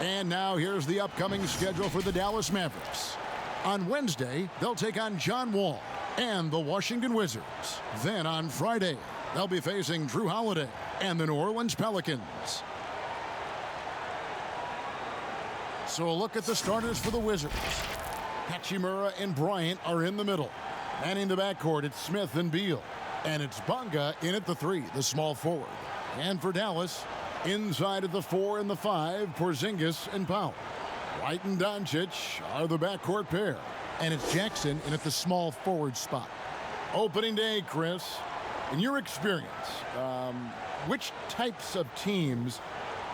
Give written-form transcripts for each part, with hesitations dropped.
And now here's the upcoming schedule for the Dallas Mavericks. On Wednesday, they'll take on John Wall and the Washington Wizards. Then on Friday, they'll be facing Drew Holiday and the New Orleans Pelicans. So a look at the starters for the Wizards. Hachimura and Bryant are in the middle. Manning the backcourt, it's Smith and Beal. And it's Bonga in at the 3, the small forward. And for Dallas, inside of the 4 and the 5, Porzingis and Powell. White and Doncic are the backcourt pair. And it's Jackson in at the small forward spot. Opening day, Chris. In your experience, which types of teams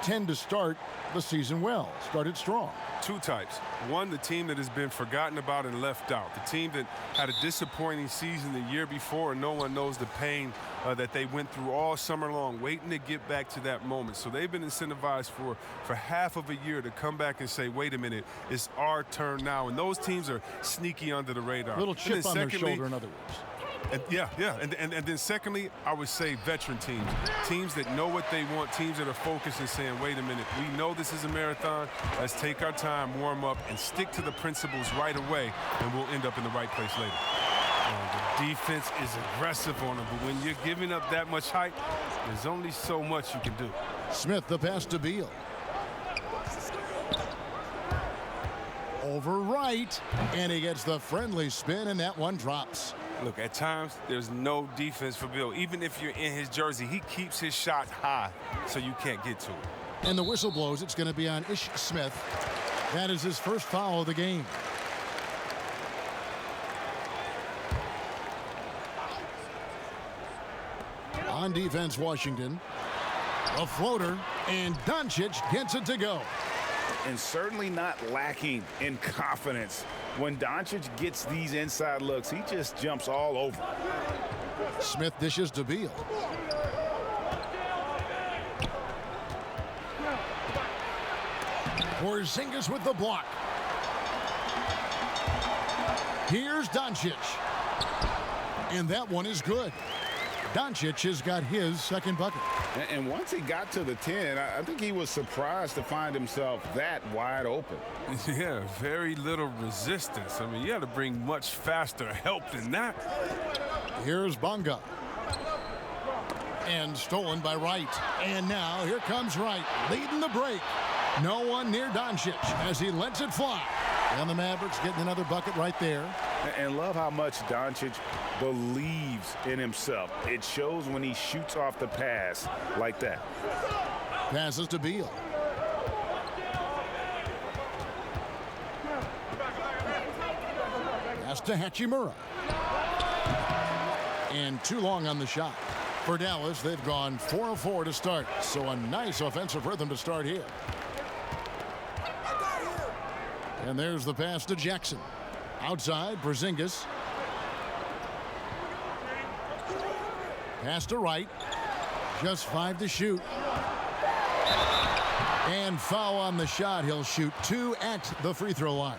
tend to start the season well, started strong? Two types. One, the team that has been forgotten about and left out. The team that had a disappointing season the year before, and no one knows the pain that they went through all summer long, waiting to get back to that moment. So they've been incentivized for half of a year to come back and say, wait a minute, it's our turn now. And those teams are sneaky under the radar. Little chip on their shoulder, in other words. And then secondly, I would say veteran teams. Teams that know what they want, teams that are focused and saying, wait a minute, we know this is a marathon. Let's take our time, warm up, and stick to the principles right away, and we'll end up in the right place later. The defense is aggressive on them, but when you're giving up that much height, there's only so much you can do. Smith, the pass to Beal. Over right, and he gets the friendly spin, and that one drops. Look, at times, there's no defense for Bill. Even if you're in his jersey, he keeps his shot high so you can't get to it. And the whistle blows. It's going to be on Ish Smith. That is his first foul of the game. On defense, Washington. A floater, and Doncic gets it to go. And certainly not lacking in confidence. When Doncic gets these inside looks, he just jumps all over. Smith dishes to Beal. Porzingis with the block. Here's Doncic. And that one is good. Doncic has got his second bucket. And once he got to the 10, I think he was surprised to find himself that wide open. Yeah, very little resistance. I mean, you had to bring much faster help than that. Here's Bonga. And stolen by Wright. And now here comes Wright, leading the break. No one near Doncic as he lets it fly. And the Mavericks getting another bucket right there. And love how much Doncic believes in himself. It shows when he shoots off the pass like that. Passes to Beal. Pass to Hachimura. And too long on the shot. For Dallas, they've gone 4 of 4 to start. So a nice offensive rhythm to start here. And there's the pass to Jackson. Outside, Porzingis. Pass to Wright. Just 5 to shoot. And foul on the shot. He'll shoot 2 at the free throw line.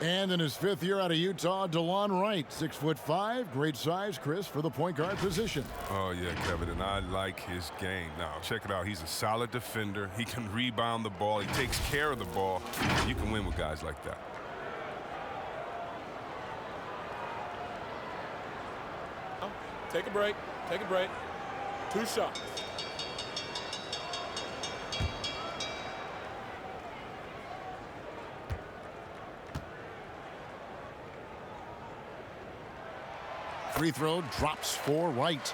And in his 5th year out of Utah, DeLon Wright, 6'5", great size, Chris, for the point guard position. Oh, yeah, Kevin, and I like his game. Now, check it out. He's a solid defender. He can rebound the ball. He takes care of the ball. You can win with guys like that. Take a break. Take a break. 2 shots. Free throw drops for Wright.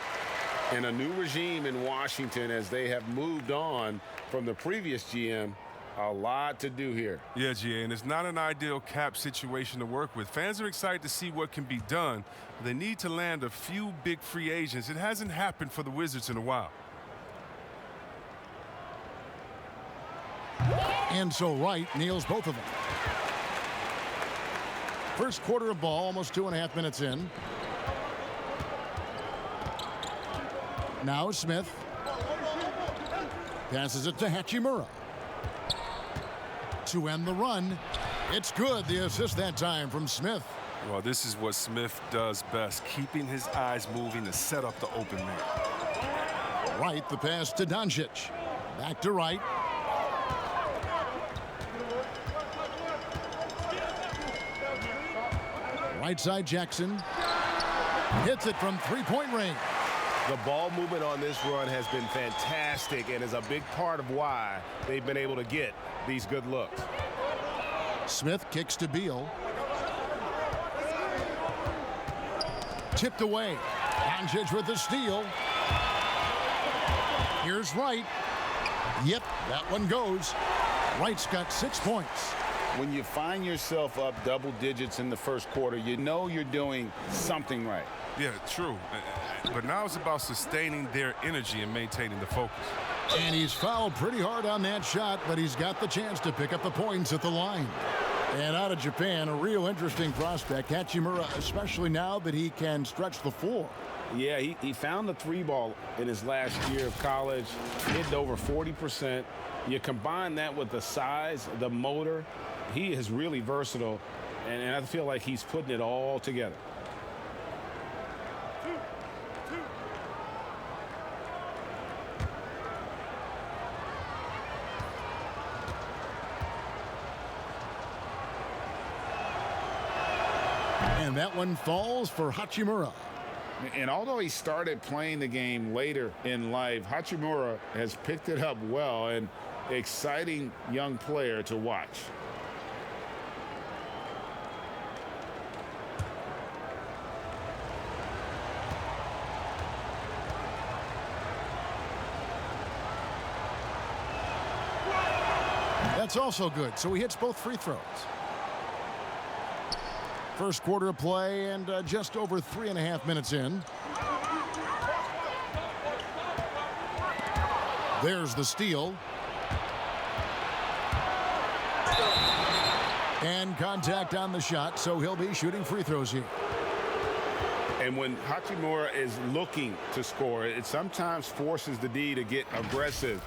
And a new regime in Washington as they have moved on from the previous GM. A lot to do here. Yeah, GA, and it's not an ideal cap situation to work with. Fans are excited to see what can be done. They need to land a few big free agents. It hasn't happened for the Wizards in a while. And so Wright nails both of them. First quarter of ball, almost 2.5 minutes in. Now Smith. Passes it to Hachimura. To end the run. It's good. The assist that time from Smith. Well, this is what Smith does best, keeping his eyes moving to set up the open man. Wright, the pass to Doncic. Back to Wright. Right side Jackson. Hits it from three-point range. The ball movement on this run has been fantastic and is a big part of why they've been able to get these good looks. Smith kicks to Beal. Tipped away. Doncic with the steal. Here's Wright. Yep, that one goes. Wright's got 6 points. When you find yourself up double digits in the first quarter, you know you're doing something right. Yeah, true. But now it's about sustaining their energy and maintaining the focus. And he's fouled pretty hard on that shot, but he's got the chance to pick up the points at the line. And out of Japan, a real interesting prospect, Hachimura, especially now that he can stretch the floor. Yeah, he found the three ball in his last year of college, hit over 40%. You combine that with the size, the motor, he is really versatile, and I feel like he's putting it all together. And that one falls for Hachimura. And although he started playing the game later in life, Hachimura has picked it up well, and exciting young player to watch. That's also good, so he hits both free throws. First quarter of play and just over 3.5 minutes in. There's the steal. And contact on the shot, so he'll be shooting free throws here. And when Hachimura is looking to score, it sometimes forces the D to get aggressive.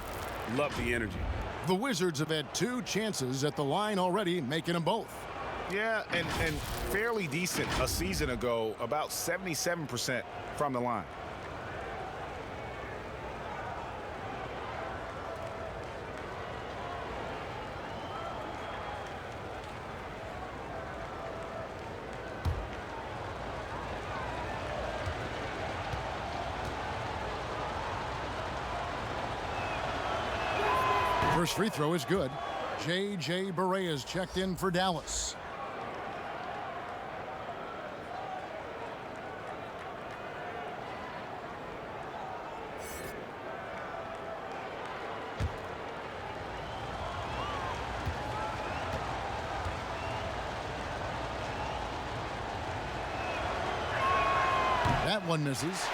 Love the energy. The Wizards have had 2 chances at the line already, making them both. Yeah, and fairly decent a season ago, about 77% from the line. First free throw is good. J.J. Barea checked in for Dallas. That one misses.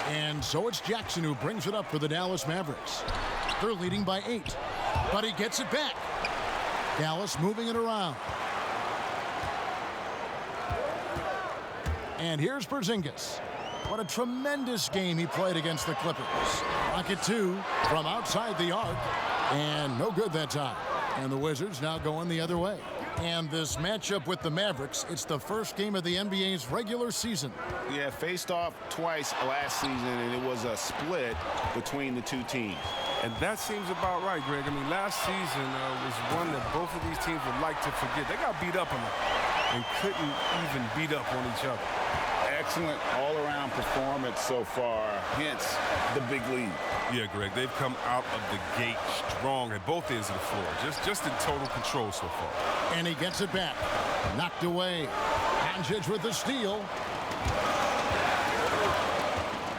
And so it's Jackson who brings it up for the Dallas Mavericks. They're leading by 8, but he gets it back. Dallas moving it around. And here's Porzingis. What a tremendous game he played against the Clippers. Rocket 2 from outside the arc, and no good that time. And the Wizards now going the other way. And this matchup with the Mavericks, it's the first game of the NBA's regular season. Yeah, faced off twice last season, and it was a split between the two teams. And that seems about right, Greg. I mean, last season was one that both of these teams would like to forget. They got beat up on it and couldn't even beat up on each other. Excellent all-around performance so far, hence the big lead. Yeah, Greg, they've come out of the gate strong at both ends of the floor. Just in total control so far. And he gets it back. Knocked away. Doncic with the steal.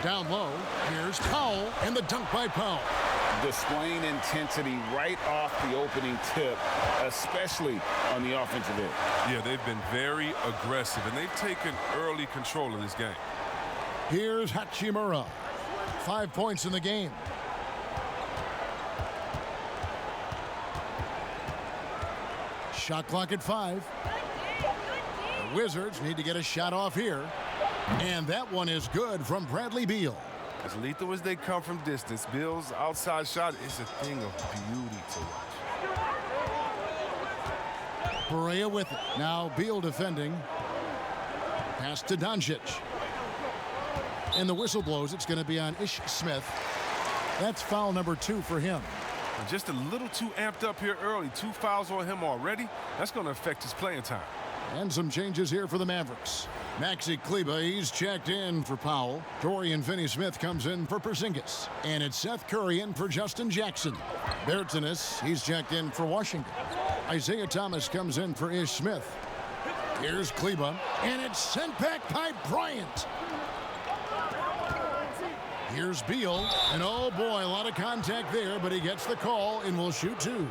Down low. Here's Powell, and the dunk by Powell. Displaying intensity right off the opening tip, especially on the offensive end. Yeah, they've been very aggressive, and they've taken early control of this game. Here's Hachimura. 5 points in the game. Shot clock at 5. The Wizards need to get a shot off here. And that one is good from Bradley Beal. As lethal as they come from distance, Beal's outside shot is a thing of beauty to watch. Barea with it. Now Beal defending. Pass to Doncic. And the whistle blows. It's going to be on Ish Smith. That's foul number 2 for him. And just a little too amped up here early. 2 fouls on him already. That's going to affect his playing time. And some changes here for the Mavericks. Maxi Kleber, he's checked in for Powell. Dorian Finney-Smith comes in for Porzingis. And it's Seth Curry in for Justin Jackson. Bertanis, he's checked in for Washington. Isaiah Thomas comes in for Ish Smith. Here's Kleber, and it's sent back by Bryant. Here's Beal, and oh boy, a lot of contact there, but he gets the call and will shoot two.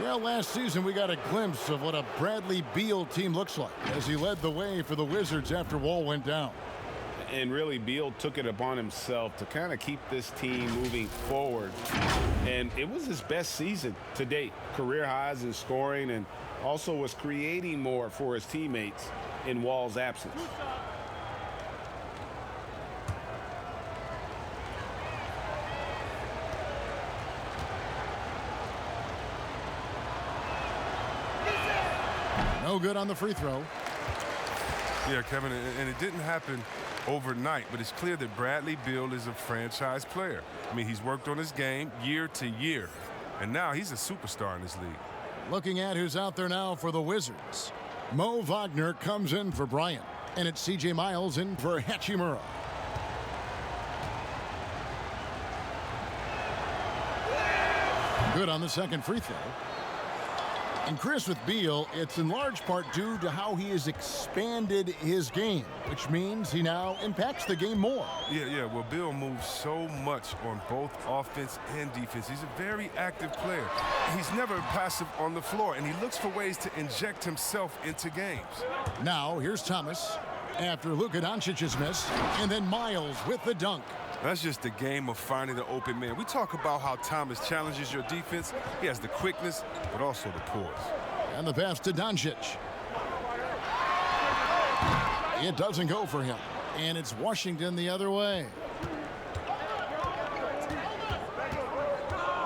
Well, last season we got a glimpse of what a Bradley Beal team looks like as he led the way for the Wizards after Wall went down. And really, Beal took it upon himself to kind of keep this team moving forward. And it was his best season to date. Career highs in scoring, and also was creating more for his teammates in Wall's absence. No good on the free throw. Yeah, Kevin, and it didn't happen overnight, but it's clear that Bradley Beal is a franchise player. I mean, he's worked on his game year to year, and now he's a superstar in this league. Looking at who's out there now for the Wizards. Mo Wagner comes in for Bryant, and it's C.J. Miles in for Hachimura. Good on the second free throw. And Chris, with Beal, it's in large part due to how he has expanded his game, which means he now impacts the game more. Yeah. Well, Beal moves so much on both offense and defense. He's a very active player. He's never passive on the floor, and he looks for ways to inject himself into games. Now, here's Thomas after Luka Doncic's miss, and then Miles with the dunk. That's just the game of finding the open man. We talk about how Thomas challenges your defense. He has the quickness, but also the poise. And the pass to Doncic. It doesn't go for him. And it's Washington the other way.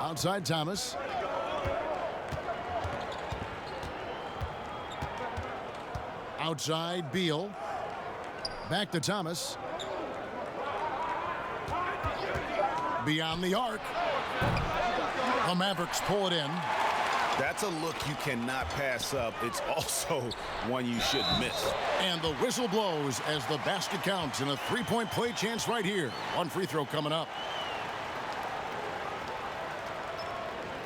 Outside Thomas. Outside Beal. Back to Thomas. Beyond the arc. The Mavericks pull it in. That's a look you cannot pass up. It's also one you should miss. And the whistle blows as the basket counts, and a three-point play chance right here. One free throw coming up.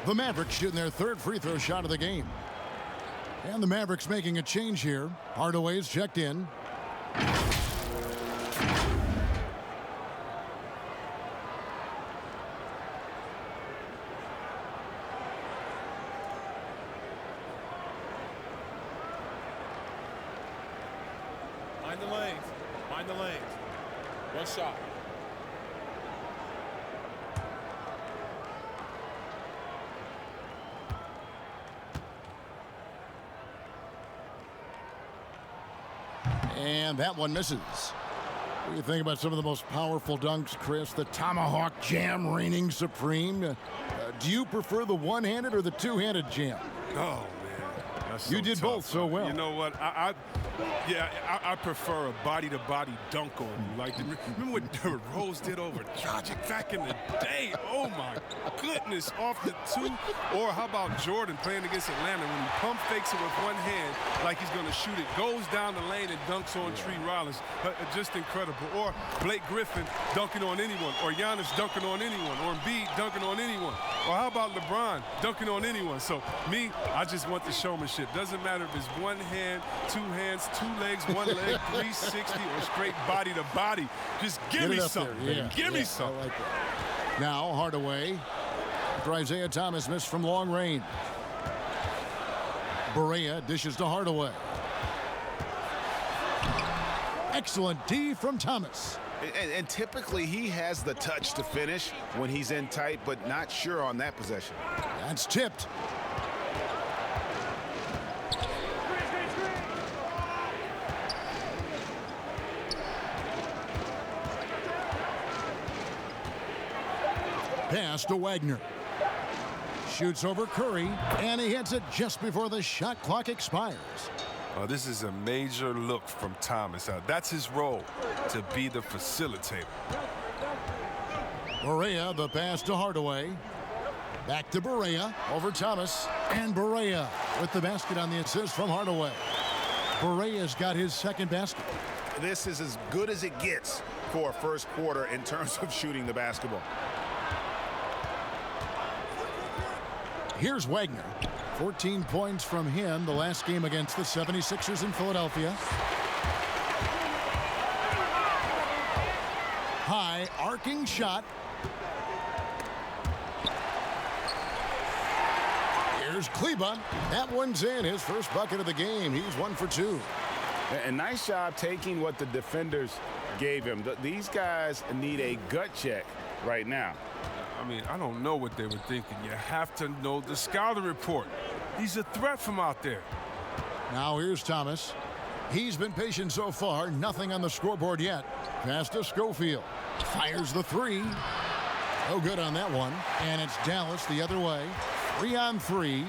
The Mavericks shooting their third free throw shot of the game. And the Mavericks making a change here. Hardaway's checked in. Mind the lanes. One shot. And that one misses. What do you think about some of the most powerful dunks, Chris? The tomahawk jam reigning supreme. Do you prefer the one-handed or the two-handed jam? Oh, man. That's so you did tough, both so well. You know what? I prefer a body-to-body dunk on you. Like, remember what Derrick Rose did over Dragic back in the day? Oh, my goodness, off the two. Or how about Jordan playing against Atlanta when he pump fakes it with one hand like he's going to shoot it, goes down the lane and dunks on Tree Rollins. Just incredible. Or Blake Griffin dunking on anyone, or Giannis dunking on anyone, or Embiid dunking on anyone. Or how about LeBron dunking on anyone? So, me, I just want the showmanship. Doesn't matter if it's one hand, two hands, two legs, one leg, 360, or straight body to body. Just give me something. Yeah, give me something. I like that. Now Hardaway. After Isaiah Thomas missed from long range. Barea dishes to Hardaway. Excellent D from Thomas. And typically he has the touch to finish when he's in tight, but not sure on that possession. That's tipped. Pass to Wagner. Shoots over Curry, and he hits it just before the shot clock expires. This is a major look from Thomas. That's his role, to be the facilitator. Barea, the pass to Hardaway. Back to Barea, over Thomas. And Barea with the basket on the assist from Hardaway. Berea's got his second basket. This is as good as it gets for a first quarter in terms of shooting the basketball. Here's Wagner. 14 points from him the last game against the 76ers in Philadelphia. High arcing shot. Here's Kleba. That one's in. His first bucket of the game. He's 1 for 2. And nice job taking what the defenders gave him. These guys need a gut check right now. I mean, I don't know what they were thinking. You have to know the scouting report. He's a threat from out there. Now here's Thomas. He's been patient so far. Nothing on the scoreboard yet. Pass to Schofield. Fires the three. No good on that one. And it's Dallas the other way. 3 on 3.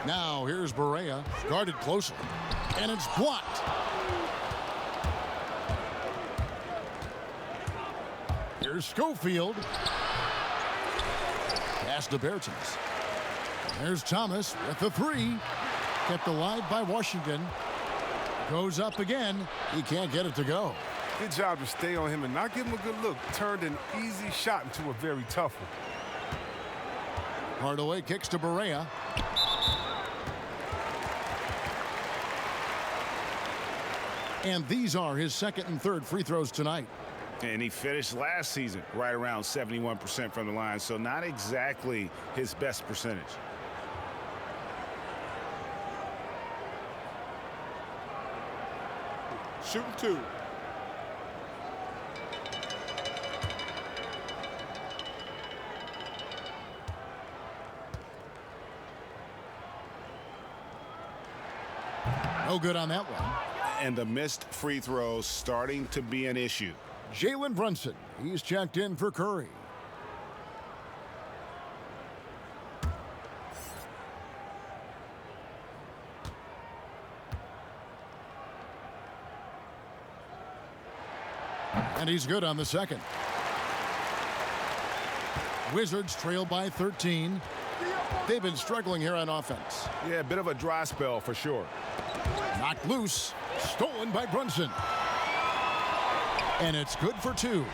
Now here's Berea. Guarded closely. And it's blocked. Here's Schofield. Pass to Bertens. There's Thomas with the three. Kept alive by Washington. Goes up again. He can't get it to go. Good job to stay on him and not give him a good look. Turned an easy shot into a very tough one. Hardaway kicks to Berea. And these are his second and third free throws tonight. And he finished last season right around 71% from the line, so not exactly his best percentage. Shooting 2. No good on that one. And the missed free throws starting to be an issue. Jalen Brunson. He's checked in for Curry. And he's good on the second. Wizards trail by 13. They've been struggling here on offense. Yeah, a bit of a dry spell for sure. Knocked loose. Stolen by Brunson. And it's good for 2.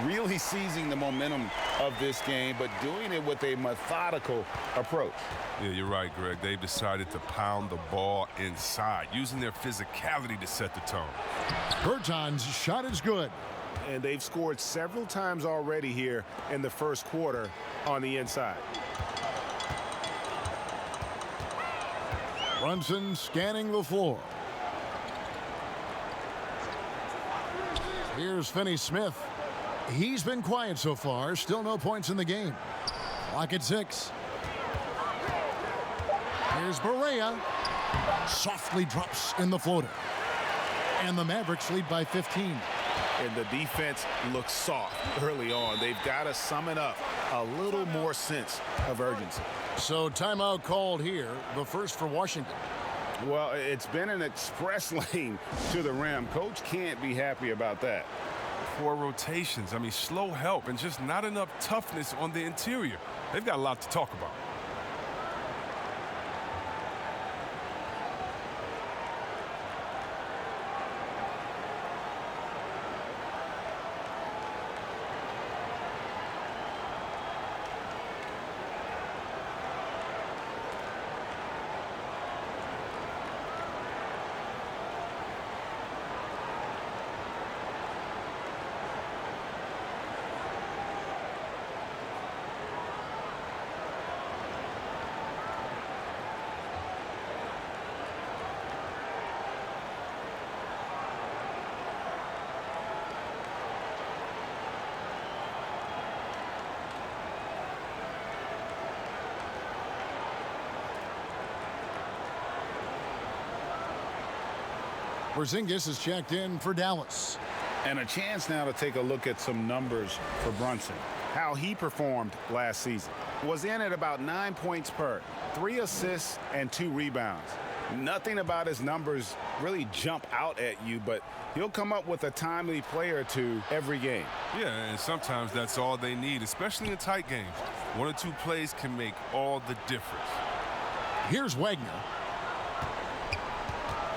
Really seizing the momentum of this game, but doing it with a methodical approach. Yeah, you're right, Greg. They've decided to pound the ball inside, using their physicality to set the tone. Bertans' shot is good. And they've scored several times already here in the first quarter on the inside. Brunson scanning the floor. Here's Finney-Smith. He's been quiet so far. Still no points in the game. Clock at 6. Here's Berea. Softly drops in the floater. And the Mavericks lead by 15. And the defense looks soft early on. They've got to sum it up. A little more sense of urgency. So timeout called here. The first for Washington. Well, it's been an express lane to the rim. Coach can't be happy about that. 4 rotations. I mean, slow help and just not enough toughness on the interior. They've got a lot to talk about. Porzingis is checked in for Dallas. And a chance now to take a look at some numbers for Brunson. How he performed last season. Was in at about 9 points per, 3 assists and 2 rebounds. Nothing about his numbers really jump out at you, but he'll come up with a timely play or two every game. Yeah, and sometimes that's all they need, especially in tight games. 1 or 2 plays can make all the difference. Here's Wagner.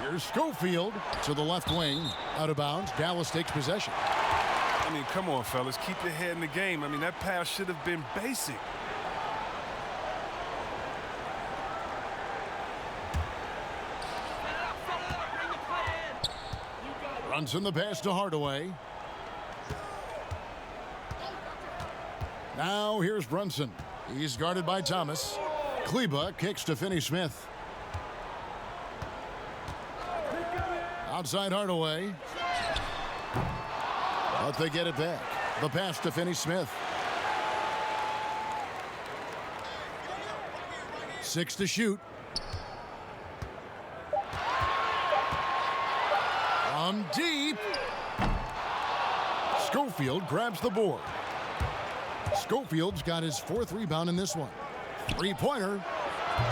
Here's Schofield to the left wing. Out of bounds. Dallas takes possession. I mean, come on, fellas. Keep your head in the game. I mean, that pass should have been basic. Brunson the pass to Hardaway. Now here's Brunson. He's guarded by Thomas. Kleba kicks to Finney-Smith. Outside Hardaway. But they get it back. The pass to Finney-Smith. 6 to shoot. From deep. Schofield grabs the board. Schofield's got his 4th rebound in this one. 3-pointer.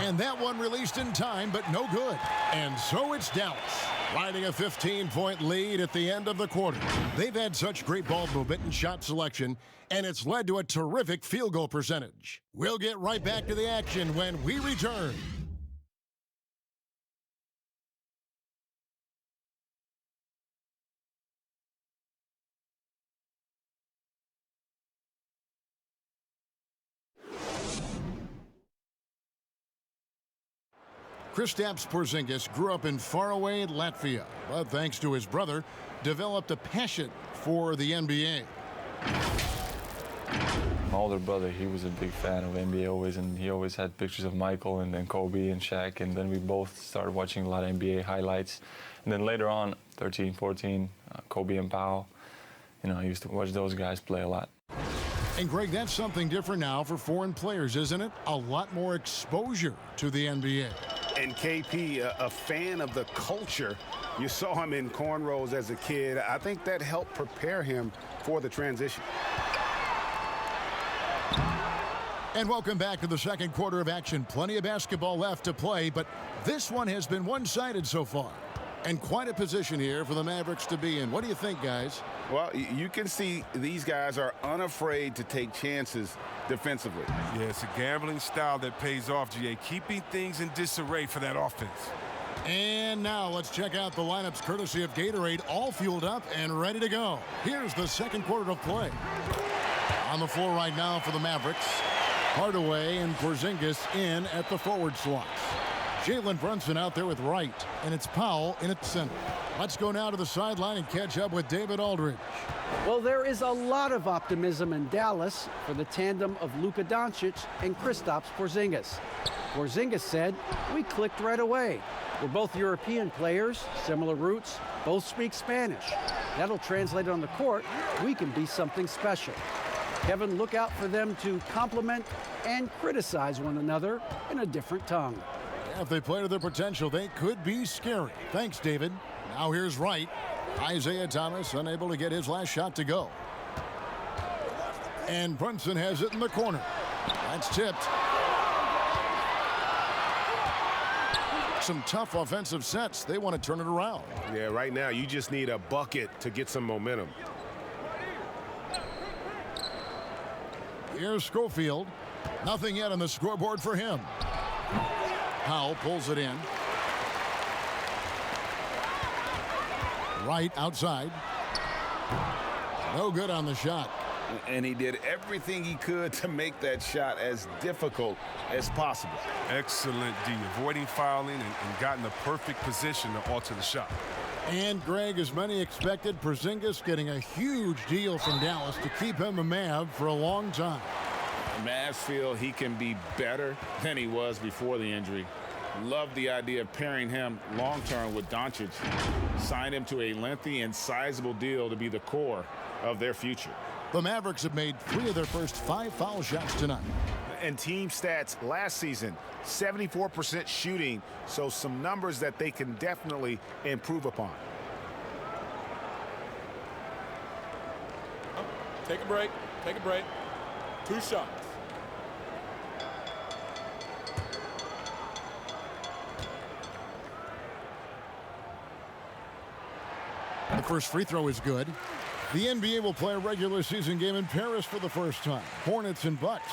And that one released in time, but no good. And so it's Dallas, riding a 15-point lead at the end of the quarter. They've had such great ball movement and shot selection, and it's led to a terrific field goal percentage. We'll get right back to the action when we return. Kristaps Porzingis grew up in faraway Latvia, but thanks to his brother, developed a passion for the NBA. My older brother, he was a big fan of NBA always, and he always had pictures of Michael and then Kobe and Shaq, and then we both started watching a lot of NBA highlights. And then later on, 13, 14, Kobe and Powell, you know, I used to watch those guys play a lot. And Greg, that's something different now for foreign players, isn't it? A lot more exposure to the NBA. And KP, a fan of the culture. You saw him in cornrows as a kid. I think that helped prepare him for the transition. And welcome back to the second quarter of action. Plenty of basketball left to play, but this one has been one-sided so far. And quite a position here for the Mavericks to be in. What do you think, guys? Well, you can see these guys are unafraid to take chances defensively. Yeah, it's a gambling style that pays off, GA, keeping things in disarray for that offense. And now let's check out the lineups courtesy of Gatorade, all fueled up and ready to go. Here's the second quarter of play. On the floor right now for the Mavericks, Hardaway and Porzingis in at the forward slots. Jalen Brunson out there with Wright, and it's Powell in at center. Let's go now to the sideline and catch up with David Aldridge. Well, there is a lot of optimism in Dallas for the tandem of Luka Doncic and Kristaps Porzingis. Porzingis said, "We clicked right away. We're both European players, similar roots, both speak Spanish. That'll translate on the court. We can be something special." Kevin, look out for them to compliment and criticize one another in a different tongue. If they play to their potential, they could be scary. Thanks, David. Now here's Wright. Isaiah Thomas unable to get his last shot to go. And Brunson has it in the corner. That's tipped. Some tough offensive sets. They want to turn it around. Yeah, right now you just need a bucket to get some momentum. Here's Schofield. Nothing yet on the scoreboard for him. Powell pulls it in. Wright outside. No good on the shot. And he did everything he could to make that shot as difficult as possible. Excellent D, avoiding fouling and got in the perfect position to alter the shot. And Greg, as many expected, Porzingis getting a huge deal from Dallas to keep him a Mav for a long time. Mavs feel he can be better than he was before the injury. Love the idea of pairing him long-term with Doncic. Signed him to a lengthy and sizable deal to be the core of their future. The Mavericks have made 3 of their first 5 foul shots tonight. And team stats last season, 74% shooting, so some numbers that they can definitely improve upon. Take a break. Take a break. 2 shots. The first free throw is good. The NBA will play a regular season game in Paris for the first time. Hornets and Bucks.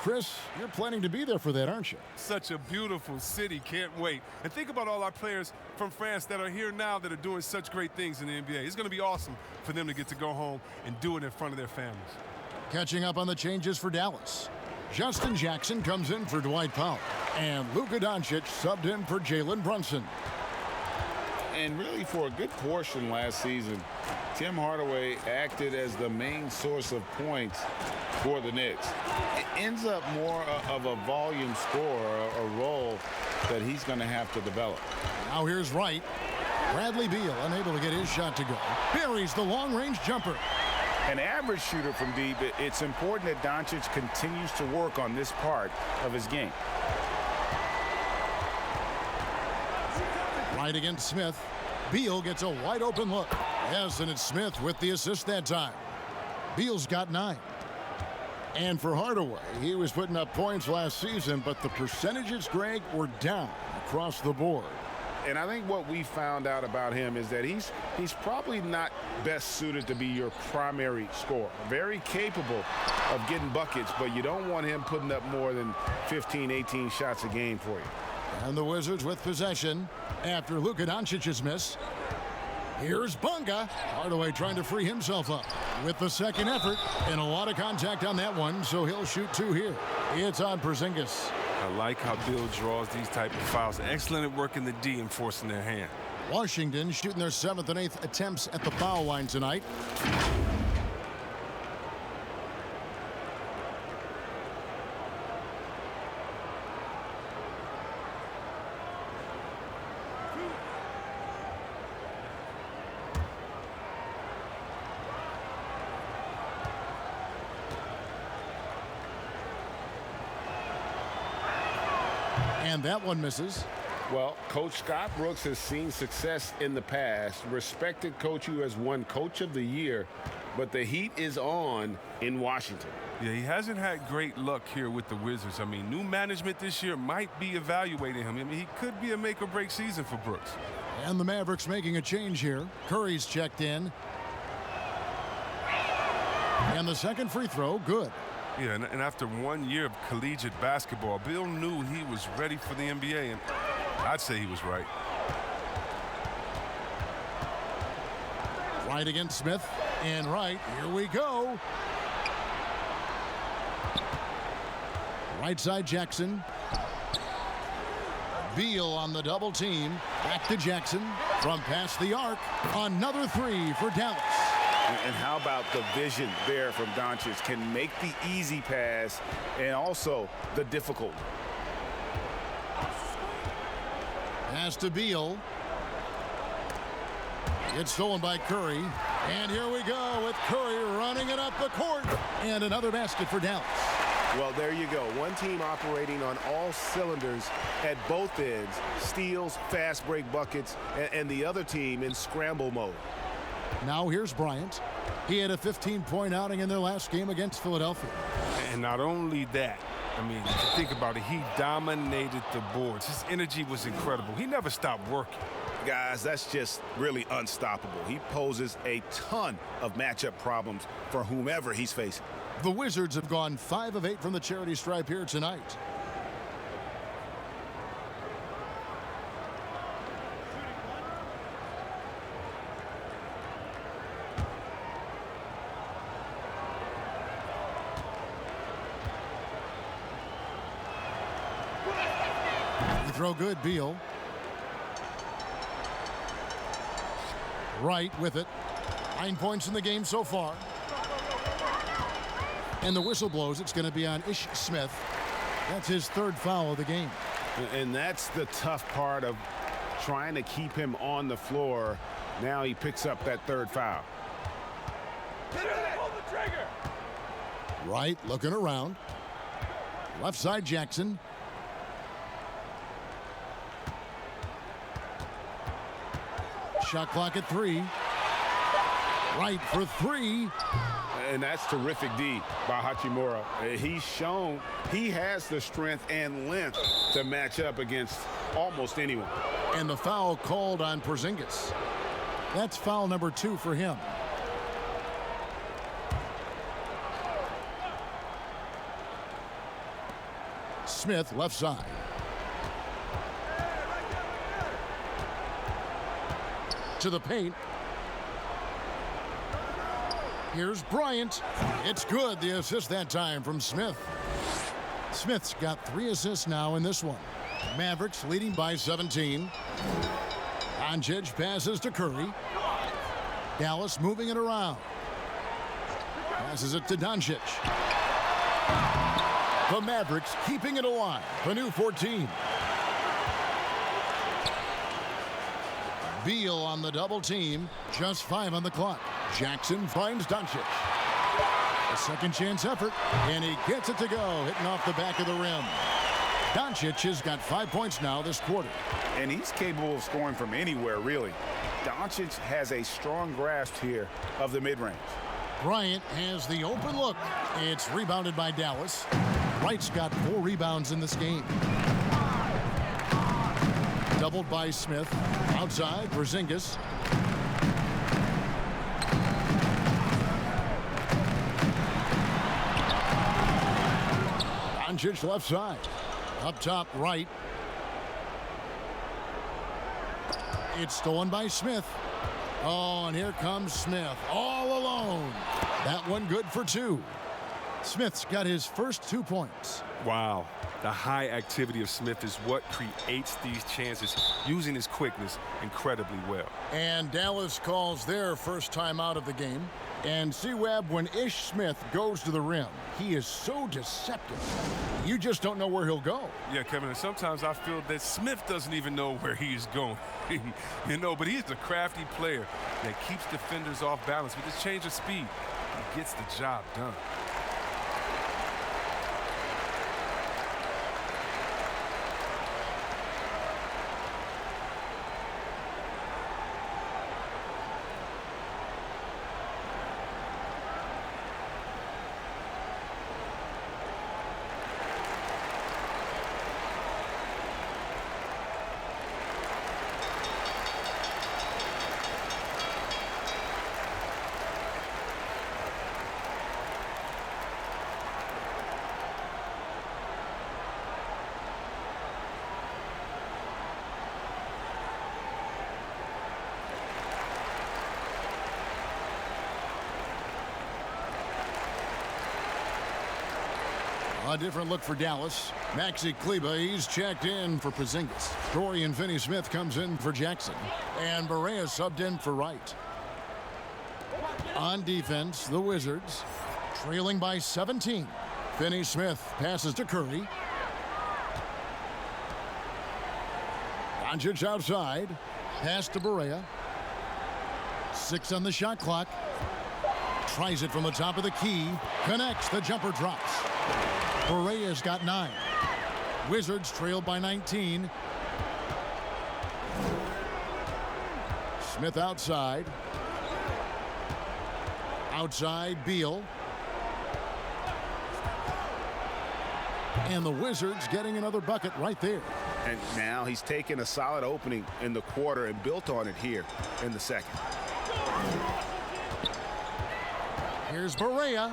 Chris, you're planning to be there for that, aren't you? Such a beautiful city. Can't wait. And think about all our players from France that are here now that are doing such great things in the NBA. It's going to be awesome for them to get to go home and do it in front of their families. Catching up on the changes for Dallas. Justin Jackson comes in for Dwight Powell. And Luka Doncic subbed in for Jalen Brunson. And really, for a good portion last season, Tim Hardaway acted as the main source of points for the Knicks. It ends up more of a volume scorer, a role that he's going to have to develop. Now here's Wright. Bradley Beal unable to get his shot to go. Buries the long-range jumper. An average shooter from deep, it's important that Doncic continues to work on this part of his game. Right against Smith. Beal gets a wide open look. Yes, and it's Smith with the assist that time. Beal's got 9. And for Hardaway, he was putting up points last season, but the percentages, Greg, were down across the board. And I think what we found out about him is that he's probably not best suited to be your primary scorer. Very capable of getting buckets, but you don't want him putting up more than 15, 18 shots a game for you. And the Wizards with possession after Luka Doncic's miss. Here's Bunga. Hardaway trying to free himself up with the second effort, and a lot of contact on that one, so he'll shoot 2 here. It's on Porzingis. I like how Bill draws these type of fouls. Excellent at working the D and forcing their hand. Washington shooting their 7th and 8th attempts at the foul line tonight. And that one misses. Well, Coach Scott Brooks has seen success in the past. Respected coach who has won Coach of the Year, but the heat is on in Washington. Yeah, he hasn't had great luck here with the Wizards. I mean, new management this year might be evaluating him. I mean, he could be a make-or-break season for Brooks. And the Mavericks making a change here. Curry's checked in. And the second free throw, good. Yeah, and after 1 year of collegiate basketball, Bill knew he was ready for the NBA, and I'd say he was right. Right against Smith, and right, here we go. Right side Jackson. Beal on the double team. Back to Jackson from past the arc. Another 3 for Dallas. And how about the vision there from Doncic? Can make the easy pass and also the difficult. Pass to Beal. It's stolen by Curry. And here we go with Curry running it up the court. And another basket for Dallas. Well, there you go. One team operating on all cylinders at both ends. Steals, fast break buckets, and the other team in scramble mode. Now here's Bryant. He had a 15-point outing in their last game against Philadelphia. And not only that, I mean, think about it, he dominated the boards. His energy was incredible. He never stopped working. Guys, that's just really unstoppable. He poses a ton of matchup problems for whomever he's facing. The Wizards have gone 5 of 8 from the charity stripe here tonight. Throw good, Beal. Right with it. 9 points in the game so far. And the whistle blows. It's going to be on Ish Smith. That's his 3rd foul of the game. And that's the tough part of trying to keep him on the floor. Now he picks up that 3rd foul. Right, looking around. Left side, Jackson. Shot clock at 3. Right for 3. And that's terrific D by Hachimura. He's shown he has the strength and length to match up against almost anyone. And the foul called on Porzingis. That's foul number 2 for him. Smith left side. To the paint. Here's Bryant. It's good. The assist that time from Smith. Smith's got 3 assists now in this one. Mavericks leading by 17. Doncic passes to Curry. Dallas moving it around. Passes it to Doncic. The Mavericks keeping it alive. The new 14. Beal on the double team. Just 5 on the clock. Jackson finds Doncic. A second chance effort, and he gets it to go, hitting off the back of the rim. Doncic has got 5 points now this quarter. And he's capable of scoring from anywhere, really. Doncic has a strong grasp here of the mid-range. Bryant has the open look. It's rebounded by Dallas. Wright's got 4 rebounds in this game. Doubled by Smith. Outside, Porzingis. Doncic left side. Up top, Wright. It's stolen by Smith. Oh, and here comes Smith. All alone. That one good for 2. Smith's got his first 2 points. Wow. The high activity of Smith is what creates these chances, using his quickness incredibly well. And Dallas calls their first time out of the game. And C-Web, when Ish Smith goes to the rim, he is so deceptive. You just don't know where he'll go. Yeah, Kevin, and sometimes I feel that Smith doesn't even know where he's going. But he's a crafty player that keeps defenders off balance. With his change of speed, he gets the job done. A different look for Dallas. Maxi Kleber, he's checked in for Porzingis. Dorian Finney-Smith comes in for Jackson. And Barea subbed in for Wright. On defense, the Wizards trailing by 17. Finney-Smith passes to Curry. Doncic outside. Pass to Barea. 6 on the shot clock. Tries it from the top of the key. Connects. The jumper drops. Barea's got 9. Wizards trailed by 19. Smith outside. Outside, Beal. And the Wizards getting another bucket right there. And now he's taken a solid opening in the quarter and built on it here in the second. Here's Barea.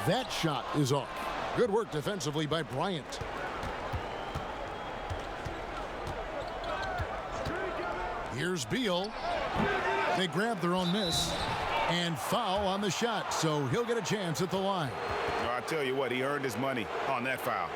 That shot is off. Good work defensively by Bryant. Here's Beal. They grab their own miss and foul on the shot, so he'll get a chance at the line. I tell you what, he earned his money on that foul.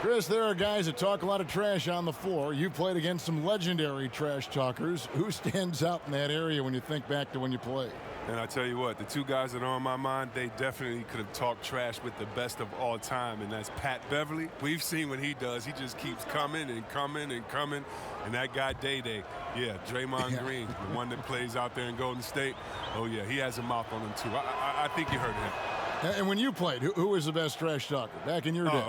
Chris, there are guys that talk a lot of trash on the floor. You played against some legendary trash talkers. Who stands out in that area when you think back to when you played? And I tell you what, the 2 guys that are on my mind, they definitely could have talked trash with the best of all time, and that's Pat Beverly. We've seen what he does. He just keeps coming and coming and coming. And that guy, Day-Day, yeah, Draymond Green, the one that plays out there in Golden State, oh, yeah, he has a mouth on him, too. I think you heard him. And when you played, who was the best trash talker back in your day?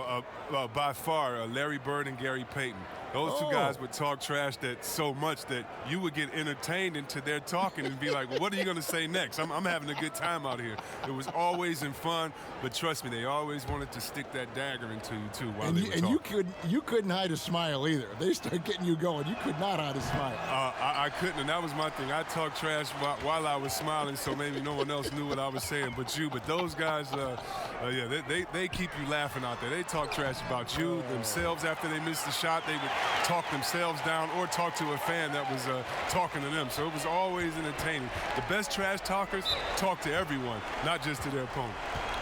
By far, Larry Bird and Gary Payton. Those two guys would talk trash that so much that you would get entertained into their talking and be like, well, what are you going to say next? I'm having a good time out here. It was always in fun, but trust me, they always wanted to stick that dagger into you, too, while they were talking. And you couldn't hide a smile either. They start getting you going. You could not hide a smile. I couldn't, and that was my thing. I talked trash while I was smiling, so maybe no one else knew what I was saying but you. But those guys, yeah, they keep you laughing out there. They talk trash about you themselves after they missed the shot. They would talk themselves down or talk to a fan that was talking to them. So it was always entertaining. The best trash talkers talk to everyone, not just to their opponent.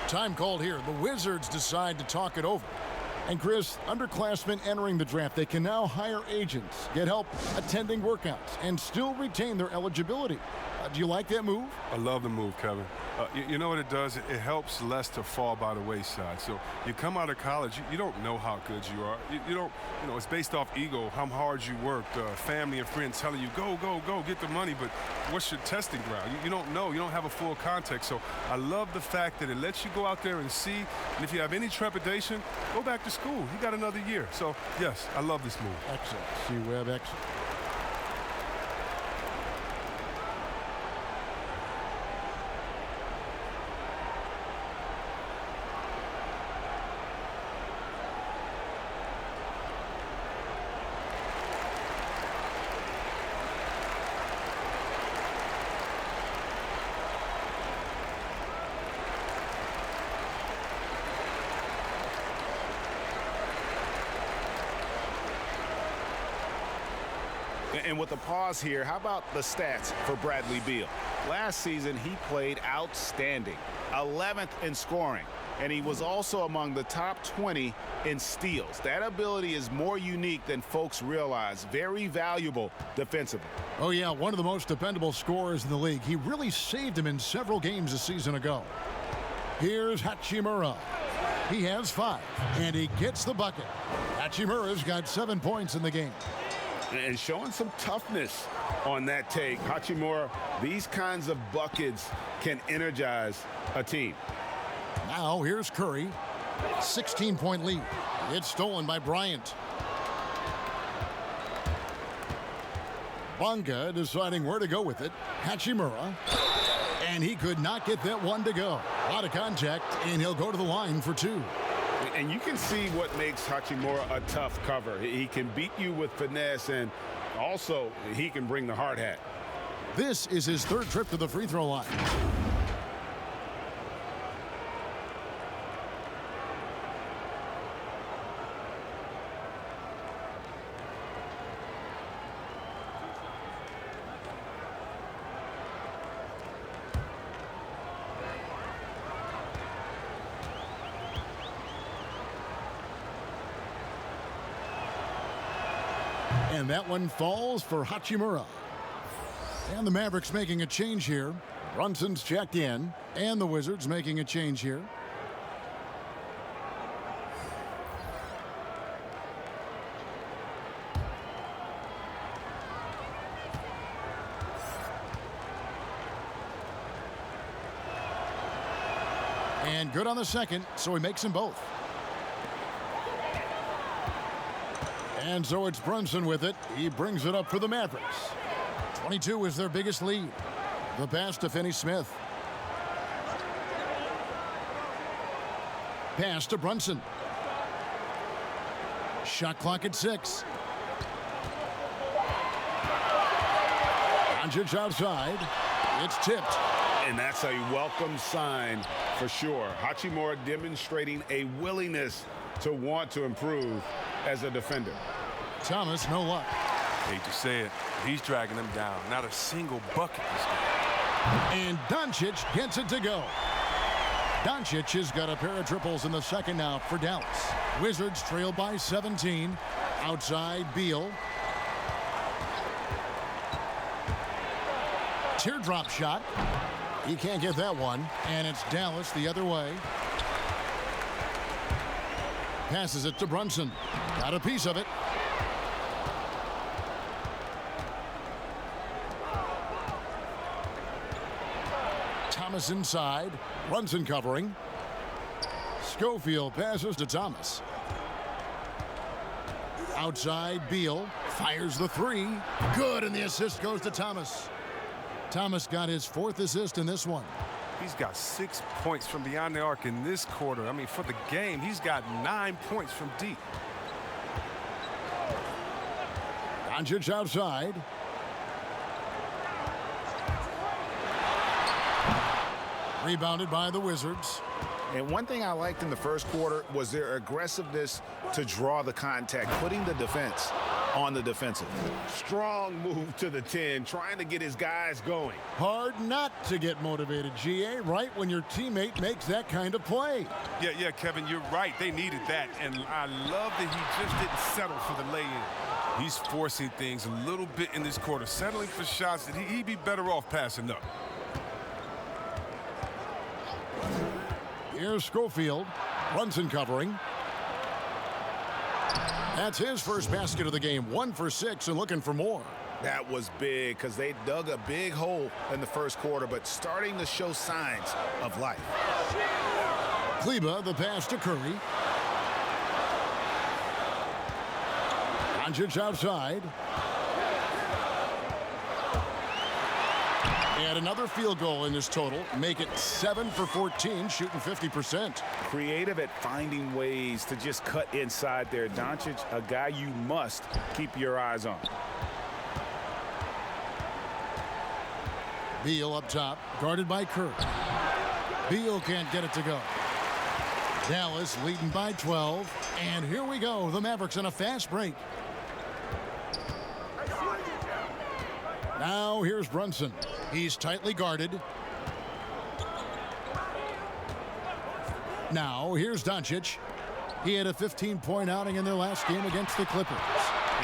Time called here. The Wizards decide to talk it over. And Chris, underclassmen entering the draft, they can now hire agents, get help attending workouts, and still retain their eligibility. Do you like that move? I love the move, Kevin. You know what it does? It helps less to fall by the wayside. So you come out of college, you don't know how good you are. You don't, it's based off ego, how hard you worked, family and friends telling you, go, get the money, but what's your testing ground? You don't know. You don't have a full context. So I love the fact that it lets you go out there and see, and if you have any trepidation, go back to school. You got another year. So, yes, I love this move. Excellent. C-Web, excellent. And with the pause here, how about the stats for Bradley Beal? Last season, he played outstanding, 11th in scoring, and he was also among the top 20 in steals. That ability is more unique than folks realize. Very valuable defensively. Oh, yeah, one of the most dependable scorers in the league. He really saved him in several games a season ago. Here's Hachimura. He has 5, and he gets the bucket. Hachimura's got 7 points in the game. And showing some toughness on that take. Hachimura, these kinds of buckets can energize a team. Now here's Curry. 16-point lead. It's stolen by Bryant. Bunga deciding where to go with it. Hachimura. And he could not get that one to go. A lot of contact, and he'll go to the line for 2. And you can see what makes Hachimura a tough cover. He can beat you with finesse, and also he can bring the hard hat. This is his 3rd trip to the free throw line. And that one falls for Hachimura. And the Mavericks making a change here. Brunson's checked in. And the Wizards making a change here. And good on the second, so he makes them both. And so it's Brunson with it. He brings it up for the Mavericks. 22 is their biggest lead. The pass to Finney-Smith. Pass to Brunson. Shot clock at 6. Doncic outside. It's tipped. And that's a welcome sign for sure. Hachimura demonstrating a willingness to want to improve as a defender. Thomas, no luck. Hate to say it, he's dragging them down. Not a single bucket this game. And Doncic gets it to go. Doncic has got a pair of triples in the second now for Dallas. Wizards trail by 17. Outside, Beal. Teardrop shot. He can't get that one. And it's Dallas the other way. Passes it to Brunson. Got a piece of it. Thomas inside. Brunson covering. Outside, Beal fires the three. Good, and the assist goes to Thomas. Thomas got his 4th assist in this one. He's got 6 points from beyond the arc in this quarter. I mean, for the game, he's got 9 points from deep. Doncic outside. Rebounded by the Wizards. And one thing I liked in the first quarter was their aggressiveness to draw the contact, putting the defense on the defensive. Strong move to the 10, trying to get his guys going. Hard not to get motivated, GA, right when your teammate makes that kind of play. Yeah, Kevin, you're right. They needed that. And I love that he just didn't settle for the lay-in. He's forcing things a little bit in this quarter, settling for shots that he'd be better off passing up. Here's Schofield. Brunson covering. That's his first basket of the game. 1 for 6 and looking for more. That was big because they dug a big hole in the first quarter, but starting to show signs of life. Kleba, the pass to Curry. Doncic outside. And another field goal in this total. Make it 7 for 14, shooting 50%. Creative at finding ways to just cut inside there. Doncic, a guy you must keep your eyes on. Beal up top, guarded by Curry. Beal can't get it to go. Dallas leading by 12. And here we go. The Mavericks on a fast break. Now here's Brunson. He's tightly guarded. Now here's Doncic. He had a 15-point outing in their last game against the Clippers.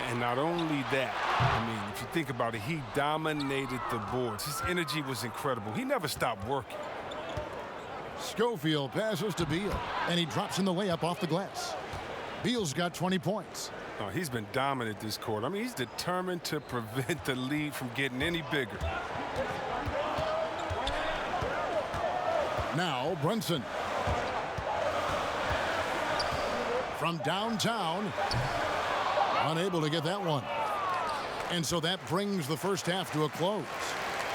And not only that, I mean, if you think about it, he dominated the boards. His energy was incredible. He never stopped working. Schofield passes to Beal, and he drops in the layup off the glass. Beal's got 20 points. Oh, he's been dominant this quarter. I mean, he's determined to prevent the lead from getting any bigger. Now Brunson. From downtown. Unable to get that one. And so that brings the first half to a close.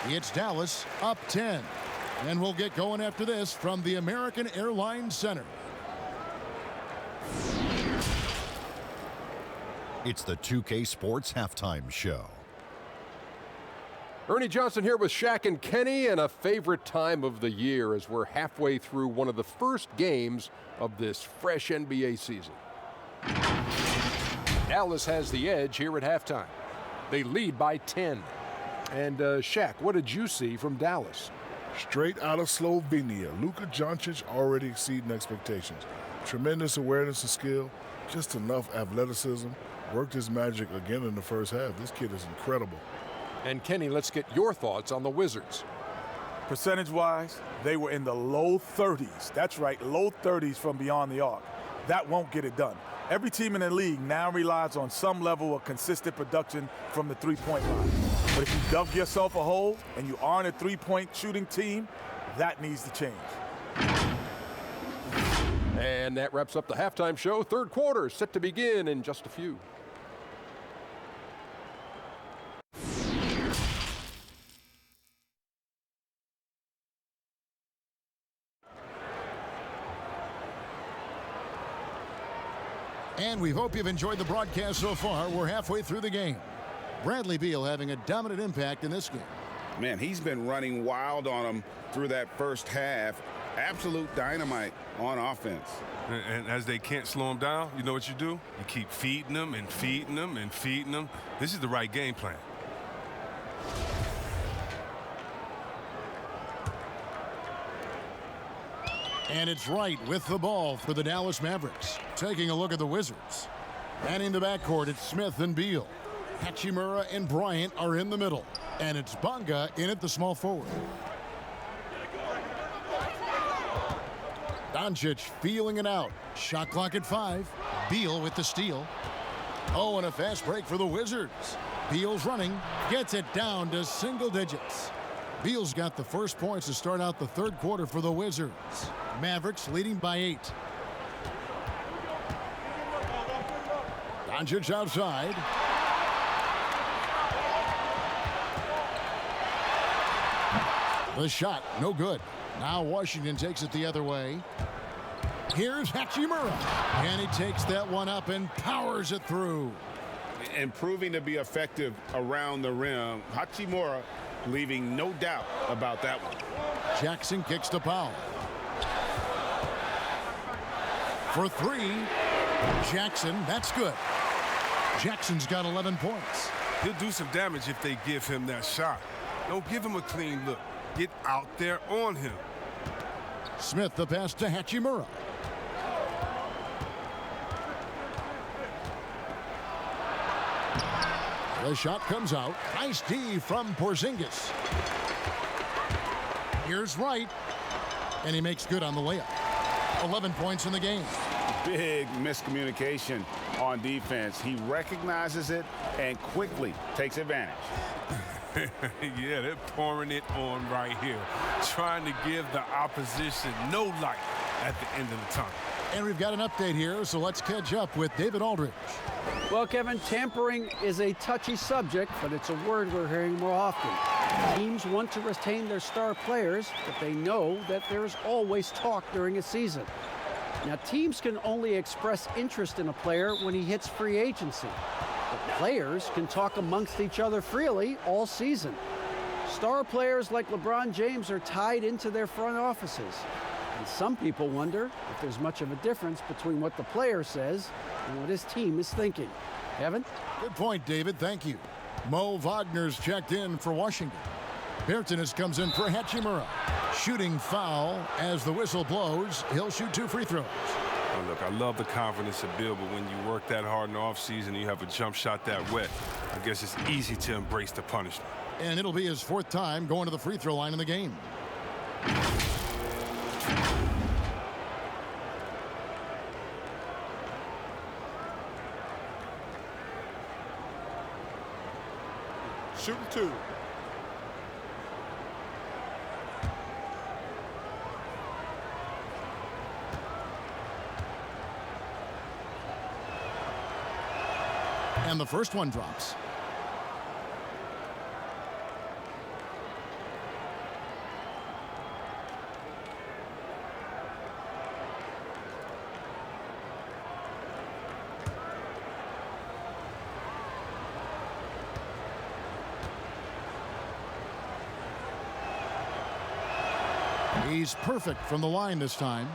It's Dallas up 10. And we'll get going after this from the American Airlines Center. It's the 2K Sports Halftime Show. Ernie Johnson here with Shaq and Kenny, and a favorite time of the year as we're halfway through one of the first games of this fresh NBA season. Dallas has the edge here at halftime. They lead by 10. And Shaq, what did you see from Dallas? Straight out of Slovenia, Luka Doncic already exceeding expectations. Tremendous awareness and skill, just enough athleticism. Worked his magic again in the first half. This kid is incredible. And Kenny, let's get your thoughts on the Wizards. Percentage-wise, they were in the low 30s. That's right, low 30s from beyond the arc. That won't get it done. Every team in the league now relies on some level of consistent production from the three-point line. But if you dug yourself a hole and you aren't a three-point shooting team, that needs to change. And that wraps up the halftime show. Third quarter set to begin in just a few. And we hope you've enjoyed the broadcast so far. We're halfway through the game. Bradley Beal having a dominant impact in this game. Man, he's been running wild on them through that first half. Absolute dynamite on offense. And as they can't slow him down, you know what you do? You keep feeding them and feeding them and feeding them. This is the right game plan. And it's Wright with the ball for the Dallas Mavericks. Taking a look at the Wizards. And in the backcourt, it's Smith and Beal. Hachimura and Bryant are in the middle. And it's Bonga in at the small forward. Doncic feeling it out. Shot clock at 5. Beal with the steal. Oh, and a fast break for the Wizards. Beal's running. Gets it down to single digits. Beal's got the first points to start out the third quarter for the Wizards. Mavericks leading by 8. Doncic outside. The shot, no good. Now Washington takes it the other way. Here's Hachimura. And he takes that one up and powers it through. And proving to be effective around the rim. Hachimura leaving no doubt about that one. Jackson kicks to Powell. For three, Jackson, that's good. Jackson's got 11 points. He'll do some damage if they give him that shot. Don't give him a clean look. Get out there on him. Smith, the pass to Hachimura. The shot comes out. Nice D from Porzingis. Here's Wright. And he makes good on the layup. 11 points in the game. Big miscommunication on defense. He recognizes it and quickly takes advantage. Yeah, they're pouring it on right here. Trying to give the opposition no light at the end of the tunnel. And we've got an update here, so let's catch up with David Aldridge. Well, Kevin, tampering is a touchy subject, but it's a word we're hearing more often. Teams want to retain their star players, but they know that there's always talk during a season. Now, teams can only express interest in a player when he hits free agency. But players can talk amongst each other freely all season. Star players like LeBron James are tied into their front offices. And some people wonder if there's much of a difference between what the player says and what his team is thinking. Kevin? Good point, David. Thank you. Mo Wagner's checked in for Washington. Bertans comes in for Hachimura. Shooting foul as the whistle blows. He'll shoot 2 free throws. Oh, look, I love the confidence of Bill, but when you work that hard in the offseason and you have a jump shot that wet, I guess it's easy to embrace the punishment. And it'll be his 4th time going to the free throw line in the game. Shooting 2. And the first one drops. He's perfect from the line this time.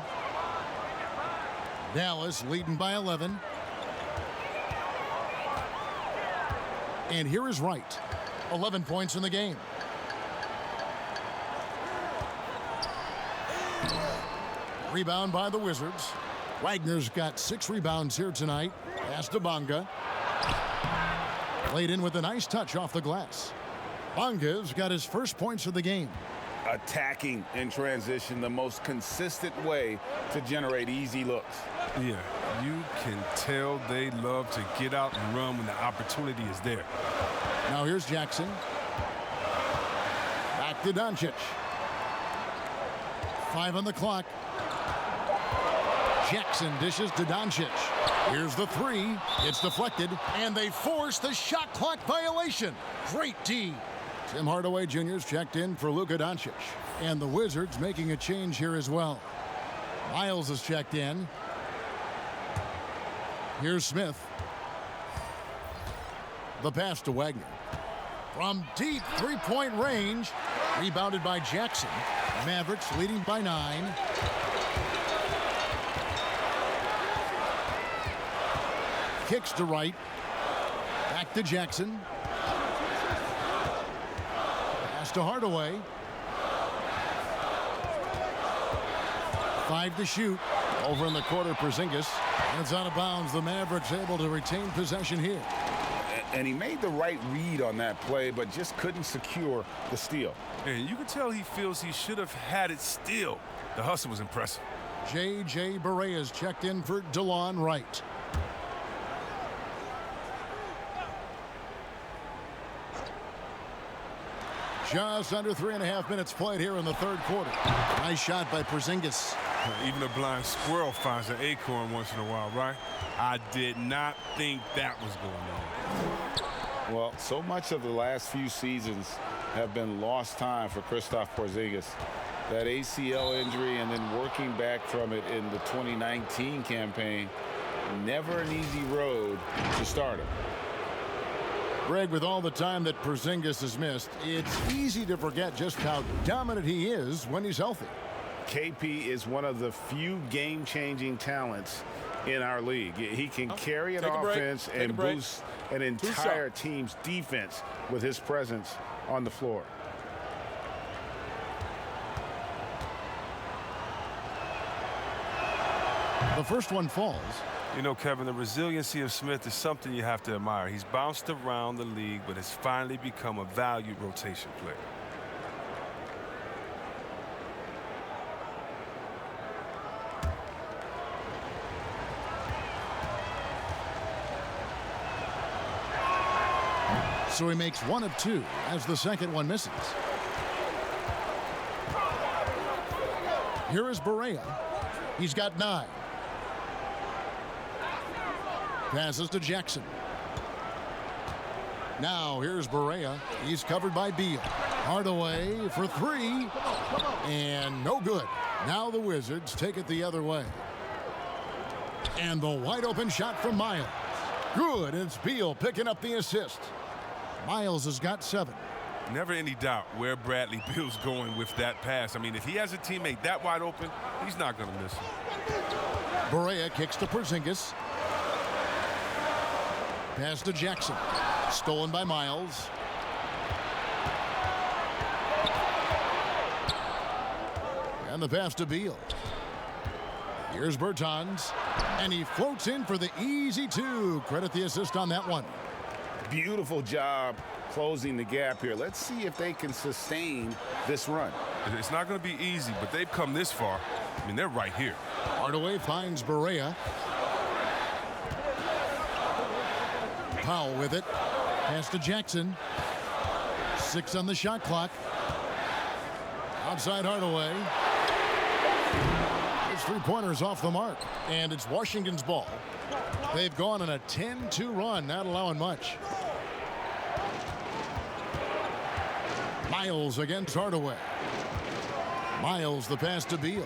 Dallas leading by 11. And here is Wright. 11 points in the game. Rebound by the Wizards. Wagner's got 6 rebounds here tonight. Pass to Bonga. Laid in with a nice touch off the glass. Bonga's got his first points of the game. Attacking in transition, the most consistent way to generate easy looks. Yeah, you can tell they love to get out and run when the opportunity is there. Now here's Jackson. Back to Doncic. 5 on the clock. Jackson dishes to Doncic. Here's the 3. It's deflected, and they force the shot clock violation. Great D. Tim Hardaway Jr.'s checked in for Luka Doncic. And the Wizards making a change here as well. Miles is checked in. Here's Smith. The pass to Wagner. From deep three-point range. Rebounded by Jackson. Mavericks leading by 9. Kicks to Wright. Back to Jackson. Pass to Hardaway. 5 to shoot. Over in the quarter, Porzingis. It's out of bounds. The Mavericks able to retain possession here. And he made the right read on that play, but just couldn't secure the steal. And you can tell he feels he should have had it still. The hustle was impressive. J.J. Barea is checked in for DeLon Wright. Just under 3.5 minutes played here in the third quarter. Nice shot by Porzingis. Even a blind squirrel finds an acorn once in a while, right? I did not think that was going on. Well, so much of the last few seasons have been lost time for Kristaps Porzingis. That ACL injury and then working back from it in the 2019 campaign, never an easy road to start him. Greg, with all the time that Porzingis has missed, it's easy to forget just how dominant he is when he's healthy. KP is one of the few game-changing talents in our league. He can carry an offense and boost an entire team's defense with his presence on the floor. The first one falls. You know, Kevin, the resiliency of Smith is something you have to admire. He's bounced around the league, but has finally become a valued rotation player. So he makes one of two as the second one misses. Here is Barea. He's got 9. Passes to Jackson. Now here's Barea. He's covered by Beal. Hardaway for 3. And no good. Now the Wizards take it the other way. And the wide open shot from Miles. Good. And it's Beal picking up the assist. Miles has got 7. Never any doubt where Bradley Beal's going with that pass. I mean, if he has a teammate that wide open, he's not going to miss him. Barea kicks to Porzingis. Pass to Jackson. Stolen by Miles. And the pass to Beal. Here's Bertans. And he floats in for the easy 2. Credit the assist on that one. Beautiful job closing the gap here. Let's see if they can sustain this run. It's not going to be easy, but they've come this far. I mean, they're right here. Hardaway finds Barea. Powell with it. Pass to Jackson. 6 on the shot clock. Outside Hardaway. His 3-pointers off the mark. And it's Washington's ball. They've gone on a 10-2 run, not allowing much. Miles against Hardaway. Miles the pass to Beal.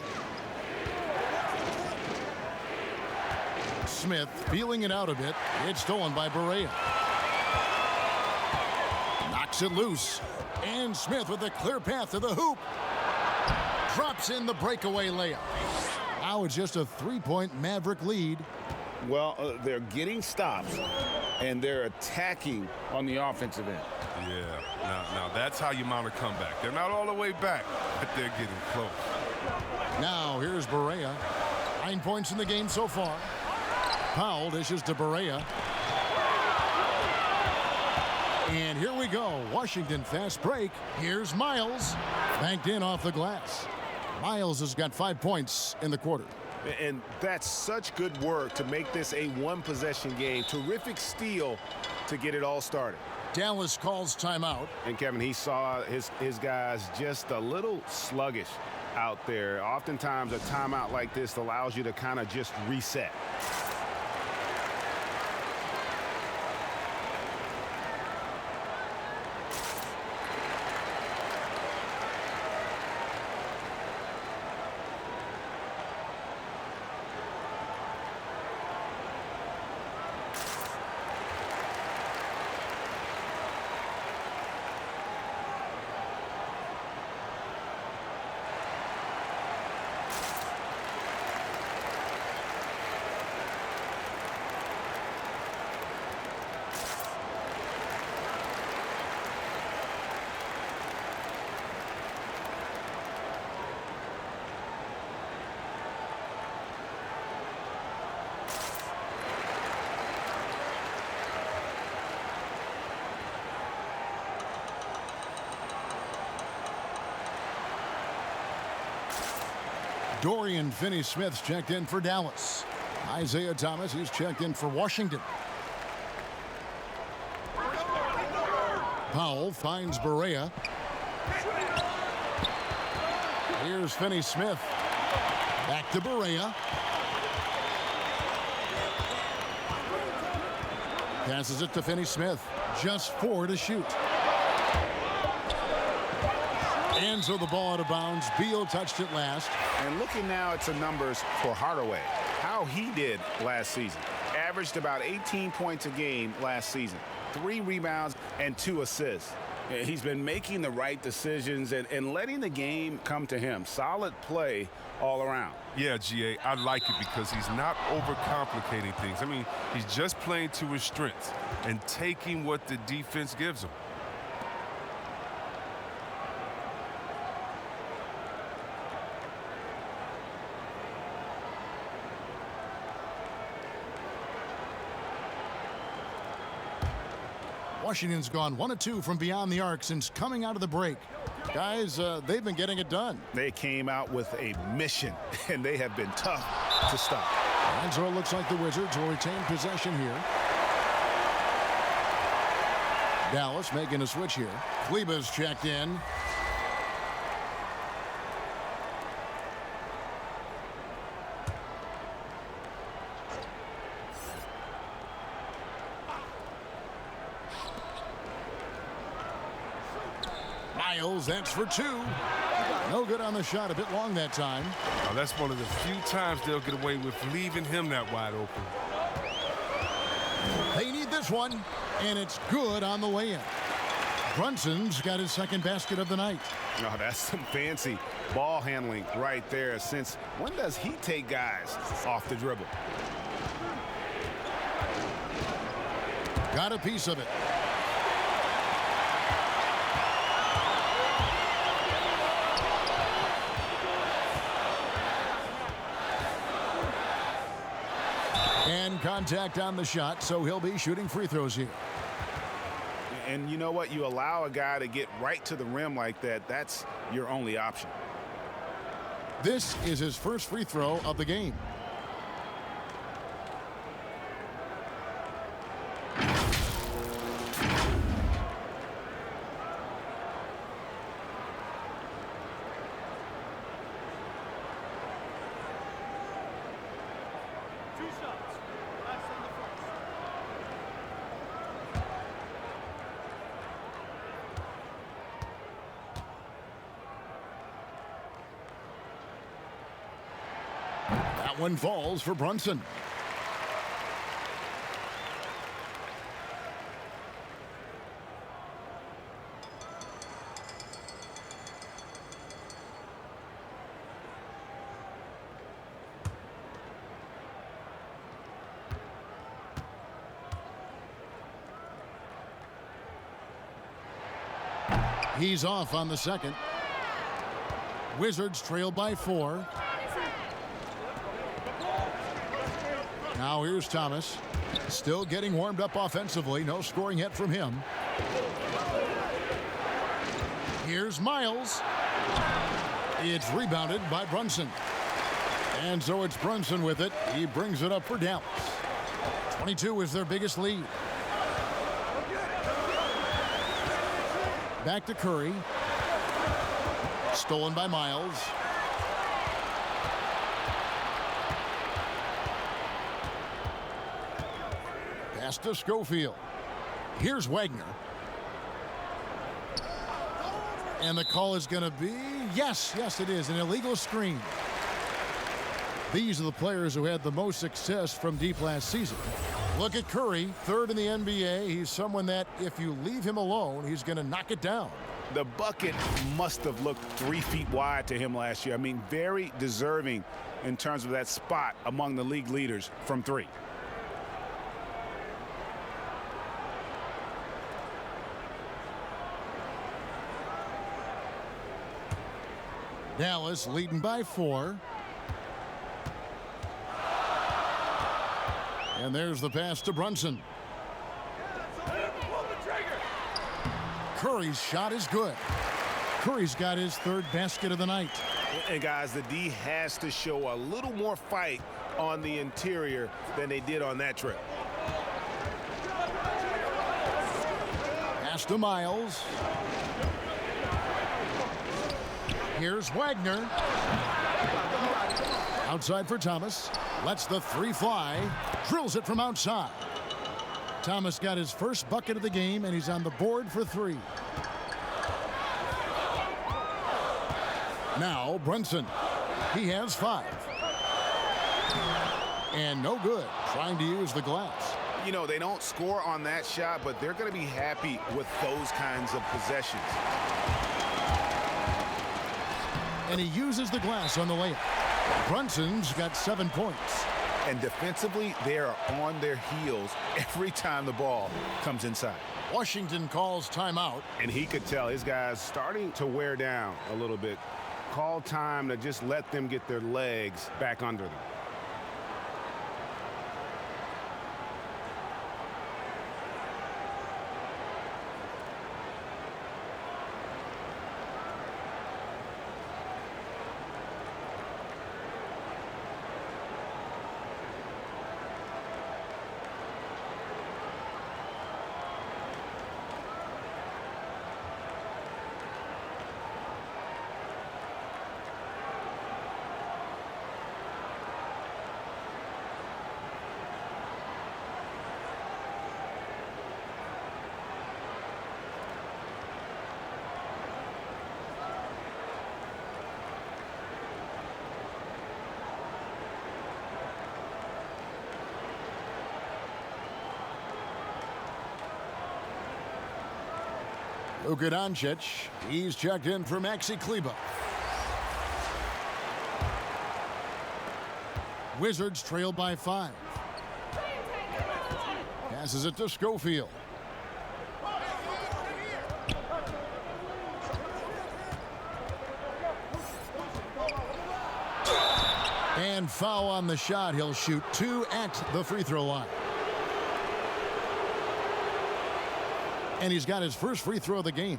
Smith feeling it out a bit. It's stolen by Barea. Knocks it loose. And Smith with a clear path to the hoop. Drops in the breakaway layup. Now it's just a 3-point Maverick lead. Well, they're getting stops, and they're attacking on the offensive end. Yeah, now that's how you mount a comeback. They're not all the way back, but they're getting close. Now here's Barea. 9 points in the game so far. Powell dishes to Barea. And here we go. Washington fast break. Here's Miles. Banked in off the glass. Miles has got 5 points in the quarter. And that's such good work to make this a one-possession game. Terrific steal to get it all started. Dallas calls timeout. And Kevin, he saw his guys just a little sluggish out there. Oftentimes a timeout like this allows you to kind of just reset. Dorian Finney-Smith's checked in for Dallas. Isaiah Thomas, he's checked in for Washington. Powell finds Barea. Here's Finney-Smith. Back to Barea. Passes it to Finney-Smith. Just 4 to shoot. And so the ball out of bounds. Beal touched it last. And looking now at some numbers for Hardaway, how he did last season. Averaged about 18 points a game last season. 3 rebounds and 2 assists. He's been making the right decisions and letting the game come to him. Solid play all around. Yeah, GA, I like it because he's not overcomplicating things. I mean, he's just playing to his strengths and taking what the defense gives him. Washington's gone 1 of 2 from beyond the arc since coming out of the break. Guys, they've been getting it done. They came out with a mission, and they have been tough to stop. And so it looks like the Wizards will retain possession here. Dallas making a switch here. Kleba's checked in. Miles, that's for 2. No good on the shot, a bit long that time. Now, that's one of the few times they'll get away with leaving him that wide open. They need this one, and it's good on the way in. Brunson's got his second basket of the night. Oh, that's some fancy ball handling right there. Since when does he take guys off the dribble? Got a piece of it. And contact on the shot, so he'll be shooting free throws here. And you know what? You allow a guy to get right to the rim like that, that's your only option. This is his first free throw of the game. That one falls for Brunson. He's off on the second. Wizards trail by 4. Now here's Thomas. Still getting warmed up offensively. No scoring yet from him. Here's Miles. It's rebounded by Brunson. And so it's Brunson with it. He brings it up for Dallas. 22 is their biggest lead. Back to Curry. Stolen by Miles. Pass to Schofield. Here's Wagner. And the call is going to be, yes, it is, an illegal screen. These are the players who had the most success from deep last season. Look at Curry, third in the NBA. He's someone that if you leave him alone, he's going to knock it down. The bucket must have looked 3 feet wide to him last year. I mean, very deserving in terms of that spot among the league leaders from 3. Dallas leading by 4. And there's the pass to Brunson. Curry's shot is good. Curry's got his 3rd basket of the night. And guys, the D has to show a little more fight on the interior than they did on that trip. Pass to Miles. Here's Wagner. Outside for Thomas. Lets the three fly. Drills it from outside. Thomas got his first bucket of the game, and he's on the board for three. Now Brunson. He has 5. And no good. Trying to use the glass. You know, they don't score on that shot, but they're going to be happy with those kinds of possessions. And he uses the glass on the layup. Brunson's got 7 points. And defensively, they are on their heels every time the ball comes inside. Washington calls timeout. And he could tell his guys starting to wear down a little bit. Call time to just let them get their legs back under them. Luka Doncic, he's checked in for Maxi Kleber. Wizards trail by 5. Passes it to Schofield. And foul on the shot. He'll shoot 2 at the free throw line. And he's got his first free throw of the game.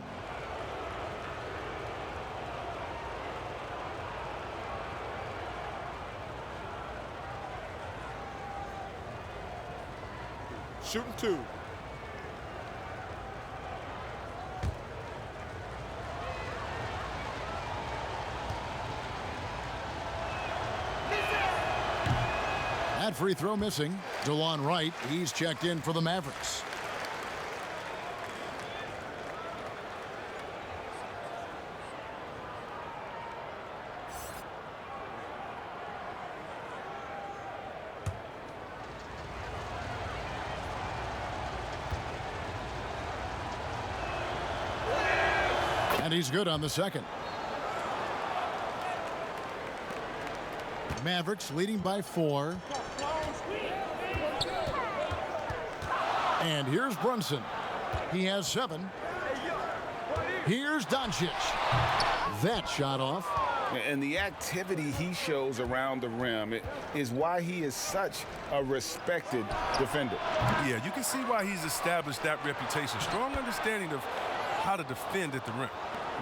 Shooting 2. That free throw missing. DeLon Wright, he's checked in for the Mavericks. And he's good on the second. Mavericks leading by 4. And here's Brunson. He has 7. Here's Doncic. That shot off. And the activity he shows around the rim is why he is such a respected defender. Yeah, you can see why he's established that reputation. Strong understanding of how to defend at the rim.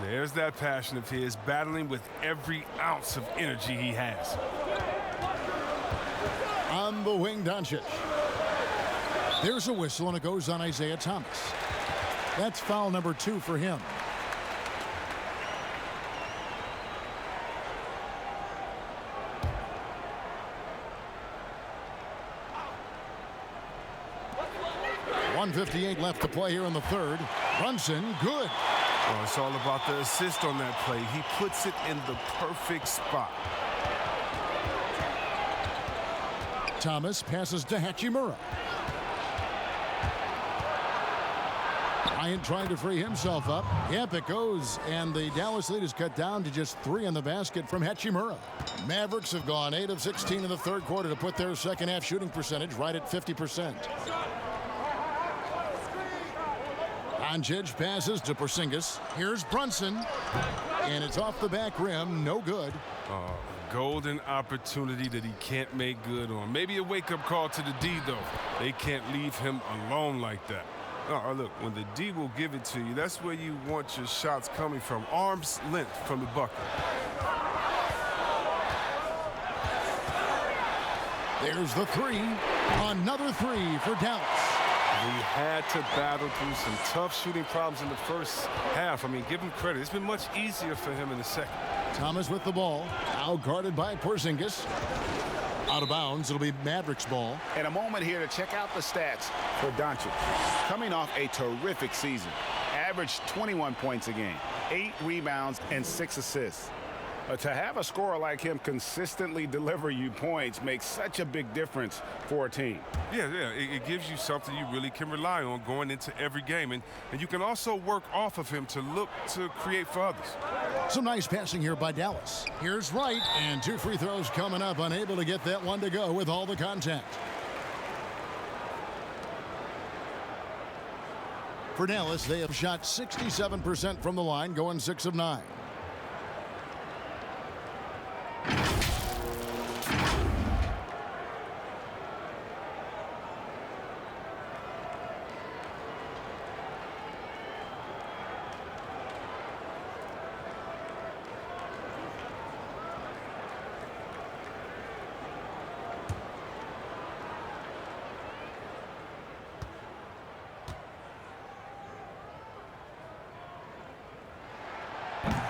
There's that passion of his, battling with every ounce of energy he has. On the wing, Doncic. There's a whistle, and it goes on Isaiah Thomas. That's foul number 2 for him. .158 left to play here in the third. Brunson, good. Oh, it's all about the assist on that play. He puts it in the perfect spot. Thomas passes to Hachimura. Bryant trying to free himself up. Yep, it goes. And the Dallas lead is cut down to just 3 in the basket from Hachimura. Mavericks have gone 8 of 16 in the third quarter to put their second half shooting percentage right at 50%. Doncic passes to Porzingis. Here's Brunson. And it's off the back rim. No good. Golden opportunity that he can't make good on. Maybe a wake-up call to the D, though. They can't leave him alone like that. Look, when the D will give it to you, that's where you want your shots coming from. Arm's length from the bucket. There's the 3. Another 3 for Dallas. He had to battle through some tough shooting problems in the first half. I mean, give him credit. It's been much easier for him in the second. Thomas with the ball, now guarded by Porzingis. Out of bounds, it'll be Mavericks ball. And a moment here to check out the stats for Doncic. Coming off a terrific season. Averaged 21 points a game, 8 rebounds, and 6 assists. To have a scorer like him consistently deliver you points makes such a big difference for a team. Yeah, it gives you something you really can rely on going into every game. And you can also work off of him to look to create for others. Some nice passing here by Dallas. Here's Wright, and 2 free throws coming up, unable to get that one to go with all the contact. For Dallas, they have shot 67% from the line, going 6 of 9.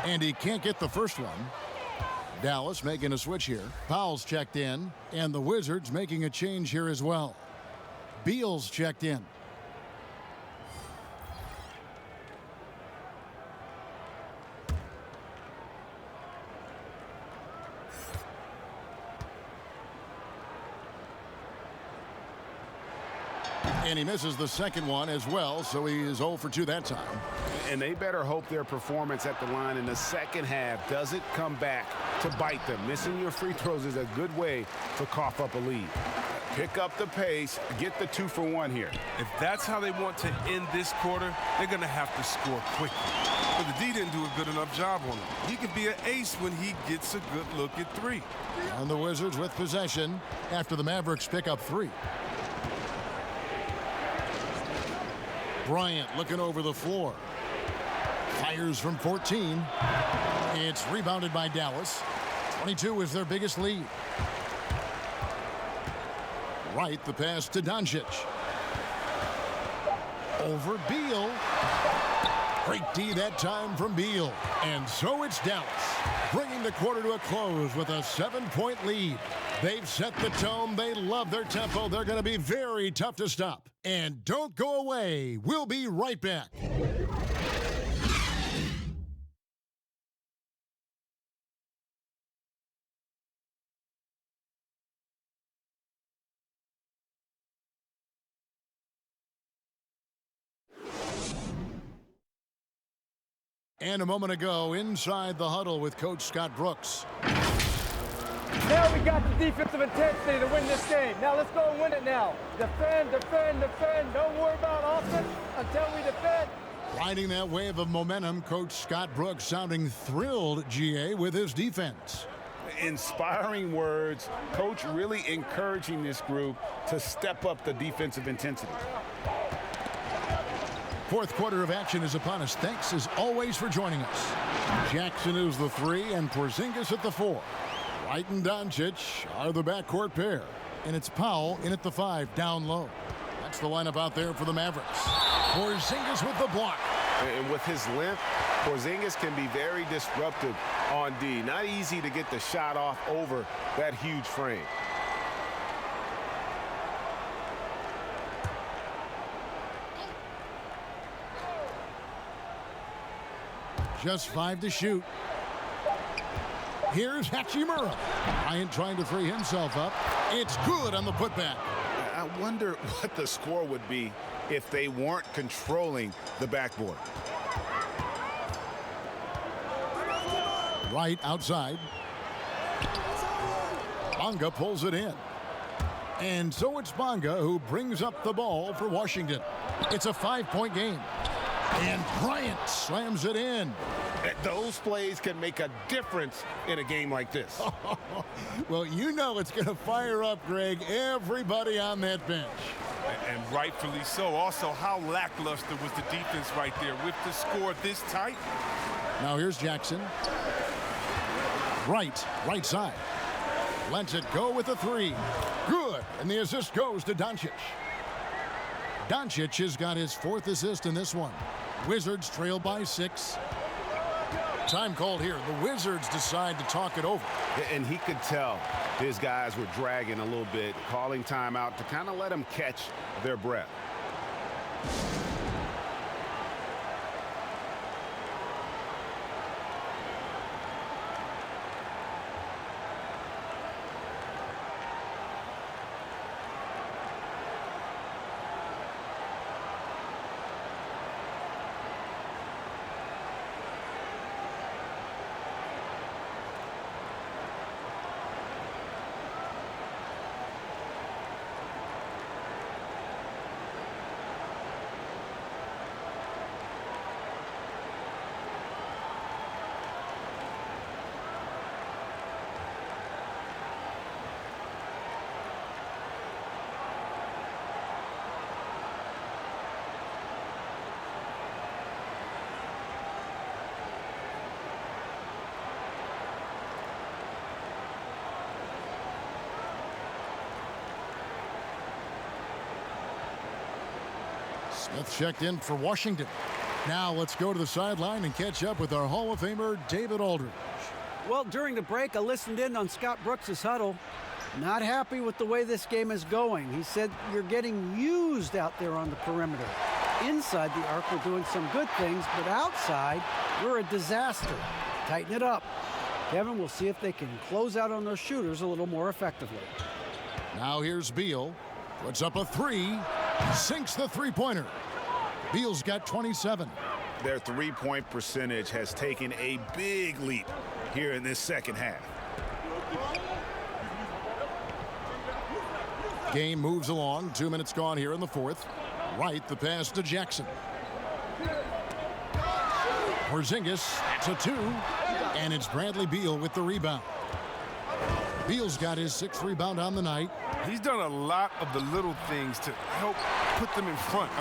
And he can't get the first one. Dallas making a switch here. Powell's checked in, and the Wizards making a change here as well. Beal's checked in. And he misses the second one as well, so he is 0 for 2 that time. And they better hope their performance at the line in the second half doesn't come back to bite them. Missing your free throws is a good way to cough up a lead. Pick up the pace, get the 2 for 1 here. If that's how they want to end this quarter, they're going to have to score quickly. But the D didn't do a good enough job on him. He could be an ace when he gets a good look at 3. And the Wizards with possession after the Mavericks pick up 3. Bryant looking over the floor. Fires from 14. It's rebounded by Dallas. 22 is their biggest lead. Right, the pass to Doncic. Over Beal. Great D that time from Beal. And so it's Dallas, bringing the quarter to a close with a 7-point lead. They've set the tone. They love their tempo. They're going to be very tough to stop. And don't go away. We'll be right back. And a moment ago, inside the huddle with Coach Scott Brooks. Now we got the defensive intensity to win this game. Now let's go and win it now. Defend, defend, defend. Don't worry about offense until we defend. Riding that wave of momentum, Coach Scott Brooks sounding thrilled, GA, with his defense. Inspiring words. Coach really encouraging this group to step up the defensive intensity. Fourth quarter of action is upon us. Thanks, as always, for joining us. Jackson is the 3 and Porzingis at the 4. Wright and Doncic are the backcourt pair. And it's Powell in at the 5, down low. That's the lineup out there for the Mavericks. Porzingis with the block. And with his length, Porzingis can be very disruptive on D. Not easy to get the shot off over that huge frame. Just 5 to shoot. Here's Hachimura. Bryant trying to free himself up. It's good on the putback. I wonder what the score would be if they weren't controlling the backboard. Right outside. Bonga pulls it in. And so it's Bonga who brings up the ball for Washington. It's a 5-point game. And Bryant slams it in. Those plays can make a difference in a game like this. Well, you know it's going to fire up, Greg, everybody on that bench. And rightfully so. Also, how lackluster was the defense right there with the score this tight? Now here's Jackson. Right side. Lets it go with the 3. Good. And the assist goes to Doncic. Doncic has got his 4th assist in this one. Wizards trail by 6. Time called here. The Wizards decide to talk it over. And he could tell his guys were dragging a little bit, calling timeout to kind of let them catch their breath. Smith checked in for Washington. Now let's go to the sideline and catch up with our Hall of Famer, David Aldridge. Well, during the break, I listened in on Scott Brooks' huddle. Not happy with the way this game is going. He said you're getting used out there on the perimeter. Inside the arc, we're doing some good things, but outside, we're a disaster. Tighten it up. Kevin, we'll see if they can close out on those shooters a little more effectively. Now here's Beal. Puts up a 3. Sinks the three-pointer. Beal's got 27. Their three-point percentage has taken a big leap here in this second half. Game moves along. 2 minutes gone here in the 4th. Right, the pass to Jackson. Porzingis to 2. And it's Bradley Beal with the rebound. Beal's got his 6th rebound on the night. He's done a lot of the little things to help put them in front.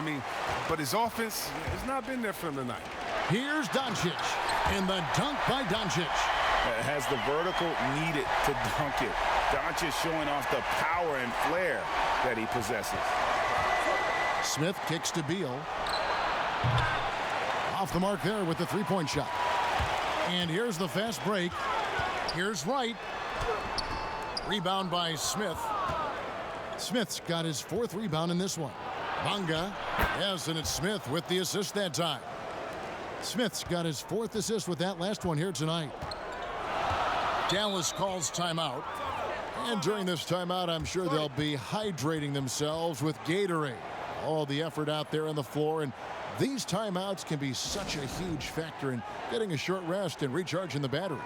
But his offense has not been there for him tonight. Here's Doncic, and the dunk by Doncic. Has the vertical needed to dunk it. Doncic showing off the power and flair that he possesses. Smith kicks to Beal. Off the mark there with the three-point shot. And here's the fast break. Here's Wright. Rebound by Smith. Smith's got his 4th rebound in this one. Bunga. Yes, and it's Smith with the assist that time. Smith's got his 4th assist with that last one here tonight. Dallas calls timeout. And during this timeout, I'm sure they'll be hydrating themselves with Gatorade. All the effort out there on the floor. And these timeouts can be such a huge factor in getting a short rest and recharging the battery.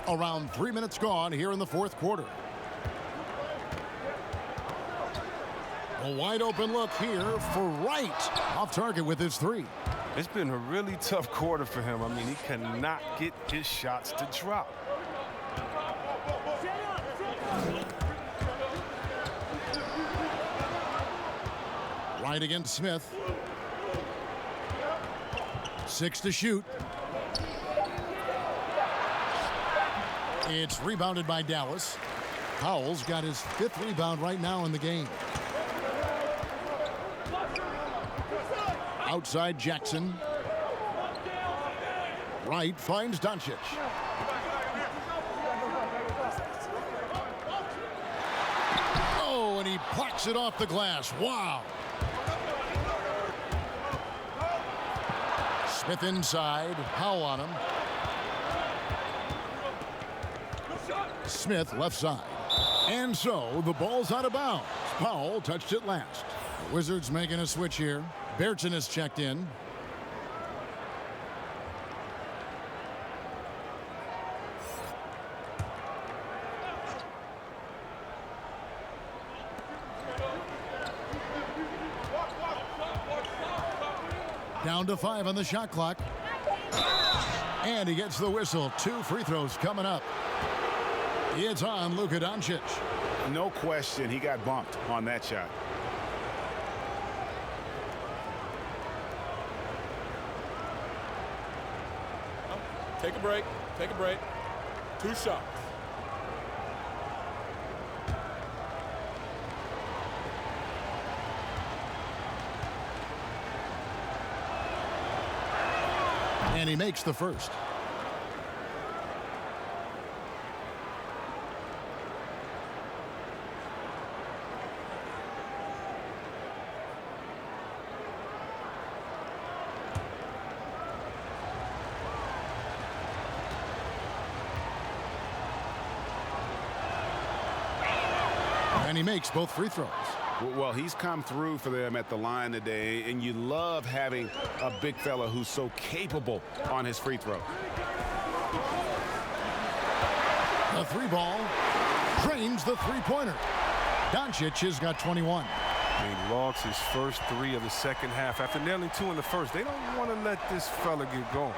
Around 3 minutes gone here in the 4th quarter. A wide open look here for Wright. Off target with his 3. It's been a really tough quarter for him. He cannot get his shots to drop. Wright against Smith. 6 to shoot. It's rebounded by Dallas. Powell's got his 5th rebound right now in the game. Outside Jackson. Wright finds Doncic. Oh, and he plucks it off the glass. Wow. Smith inside. Powell on him. Smith left side. And so the ball's out of bounds. Powell touched it last. The Wizards making a switch here. Bertson has checked in. Down to 5 on the shot clock. And he gets the whistle. 2 free throws coming up. It's on Luka Doncic. No question, he got bumped on that shot. Take a break. Take a break. 2 shots. And he makes the first. And he makes both free throws. Well, he's come through for them at the line today, and you love having a big fella who's so capable on his free throw. The 3 ball drains the 3-pointer. Doncic has got 21. He logs his first 3 of the second half after nailing 2 in the first. They don't want to let this fella get going.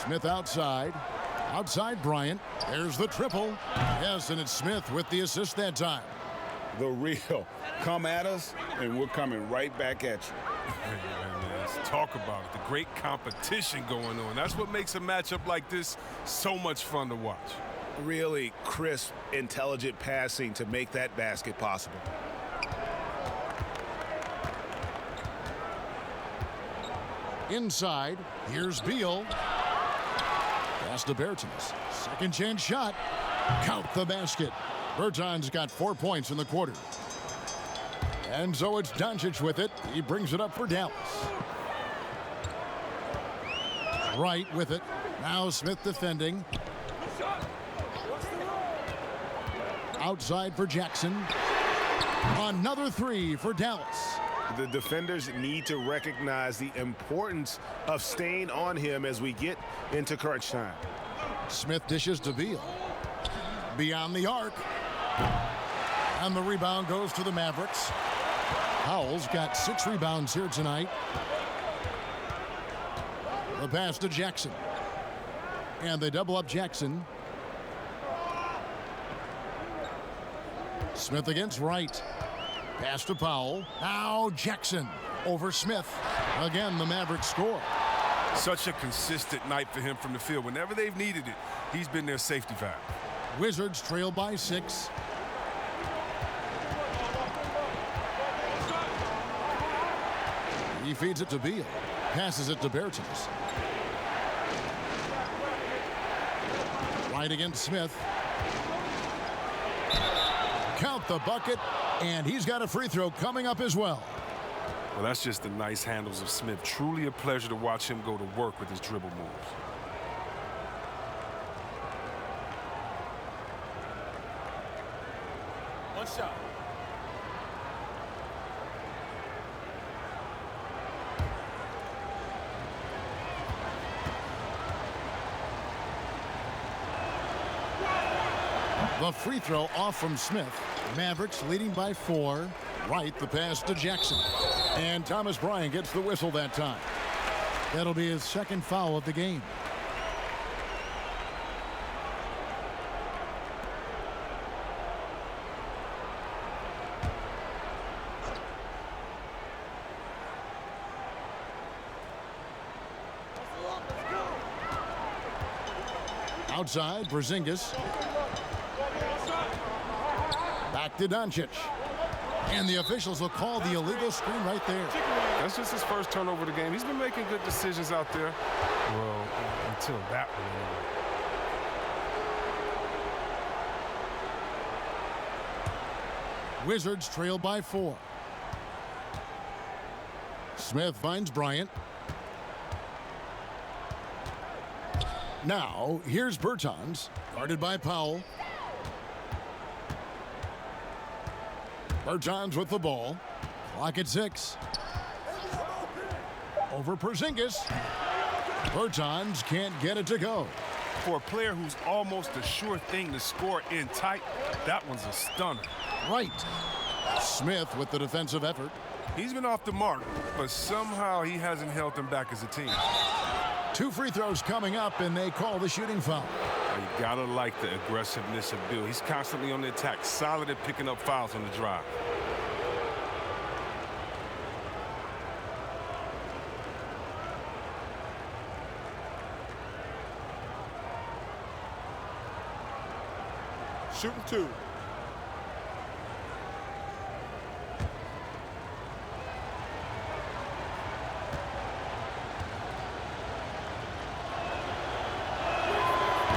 Smith outside. Outside Bryant. There's the triple. Yes, and it's Smith with the assist that time. The real. Come at us, and we're coming right back at you. Let's talk about it. The great competition going on. That's what makes a matchup like this so much fun to watch. Really crisp, intelligent passing to make that basket possible. Inside, here's Beal. Pass to Bertans. Second chance shot. Count the basket. Bertans got 4 points in the quarter. And so it's Doncic with it. He brings it up for Dallas. Wright with it. Now Smith defending. Outside for Jackson. Another 3 for Dallas. The defenders need to recognize the importance of staying on him as we get into crunch time. Smith dishes to Beal. Beyond the arc. And the rebound goes to the Mavericks. Powell's got 6 rebounds here tonight. The pass to Jackson. And they double up Jackson. Smith against Wright. Pass to Powell. Now Jackson over Smith. Again, the Mavericks score. Such a consistent night for him from the field. Whenever they've needed it, he's been their safety valve. Wizards trail by 6. He feeds it to Beal. Passes it to Bertans. Right against Smith. Count the bucket. And he's got a free throw coming up as well. Well, that's just the nice handles of Smith. Truly a pleasure to watch him go to work with his dribble moves. One shot. The free throw off from Smith. Mavericks leading by 4. Wright the pass to Jackson. And Thomas Bryant gets the whistle that time. That'll be his second foul of the game. Outside, Porzingis. Back to Doncic. And the officials will call the illegal screen right there. That's just his first turnover of the game. He's been making good decisions out there. Well, until that one. Wizards trail by 4. Smith finds Bryant. Now, here's Bertans, guarded by Powell. Bertans with the ball. Clock at 6. Over Porzingis. Bertans can't get it to go. For a player who's almost a sure thing to score in tight, that one's a stunner. Right. Smith with the defensive effort. He's been off the mark, but somehow he hasn't held them back as a team. 2 free throws coming up, and they call the shooting foul. You gotta like the aggressiveness of Bill. He's constantly on the attack, solid at picking up fouls on the drive. Shooting 2.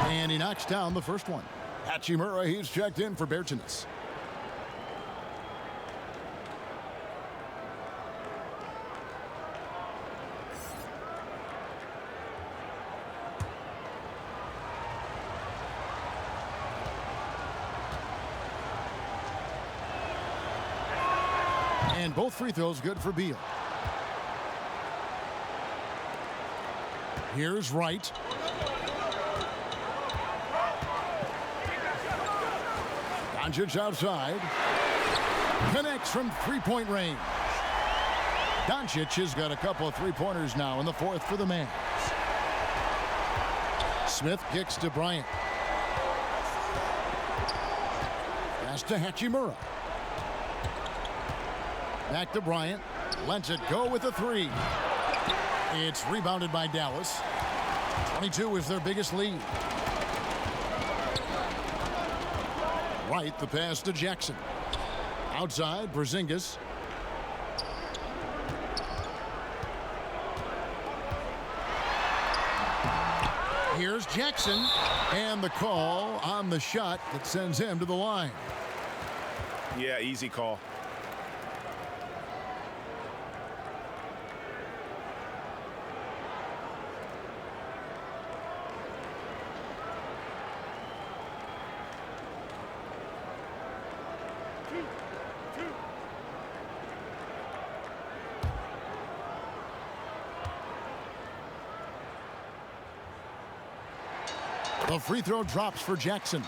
And he knocks down the first one. Hachimura, he's checked in for Bertans. And both free throws good for Beal. Here's Wright. Doncic outside. Connects from three-point range. Doncic has got a couple of three-pointers now in the fourth for the Mavs. Smith kicks to Bryant. Pass to Hachimura. Back to Bryant. Lets it go with a 3. It's rebounded by Dallas. 22 is their biggest lead. Wright, the pass to Jackson. Outside, Porzingis. Here's Jackson. And the call on the shot that sends him to the line. Yeah, easy call. The free throw drops for Jackson.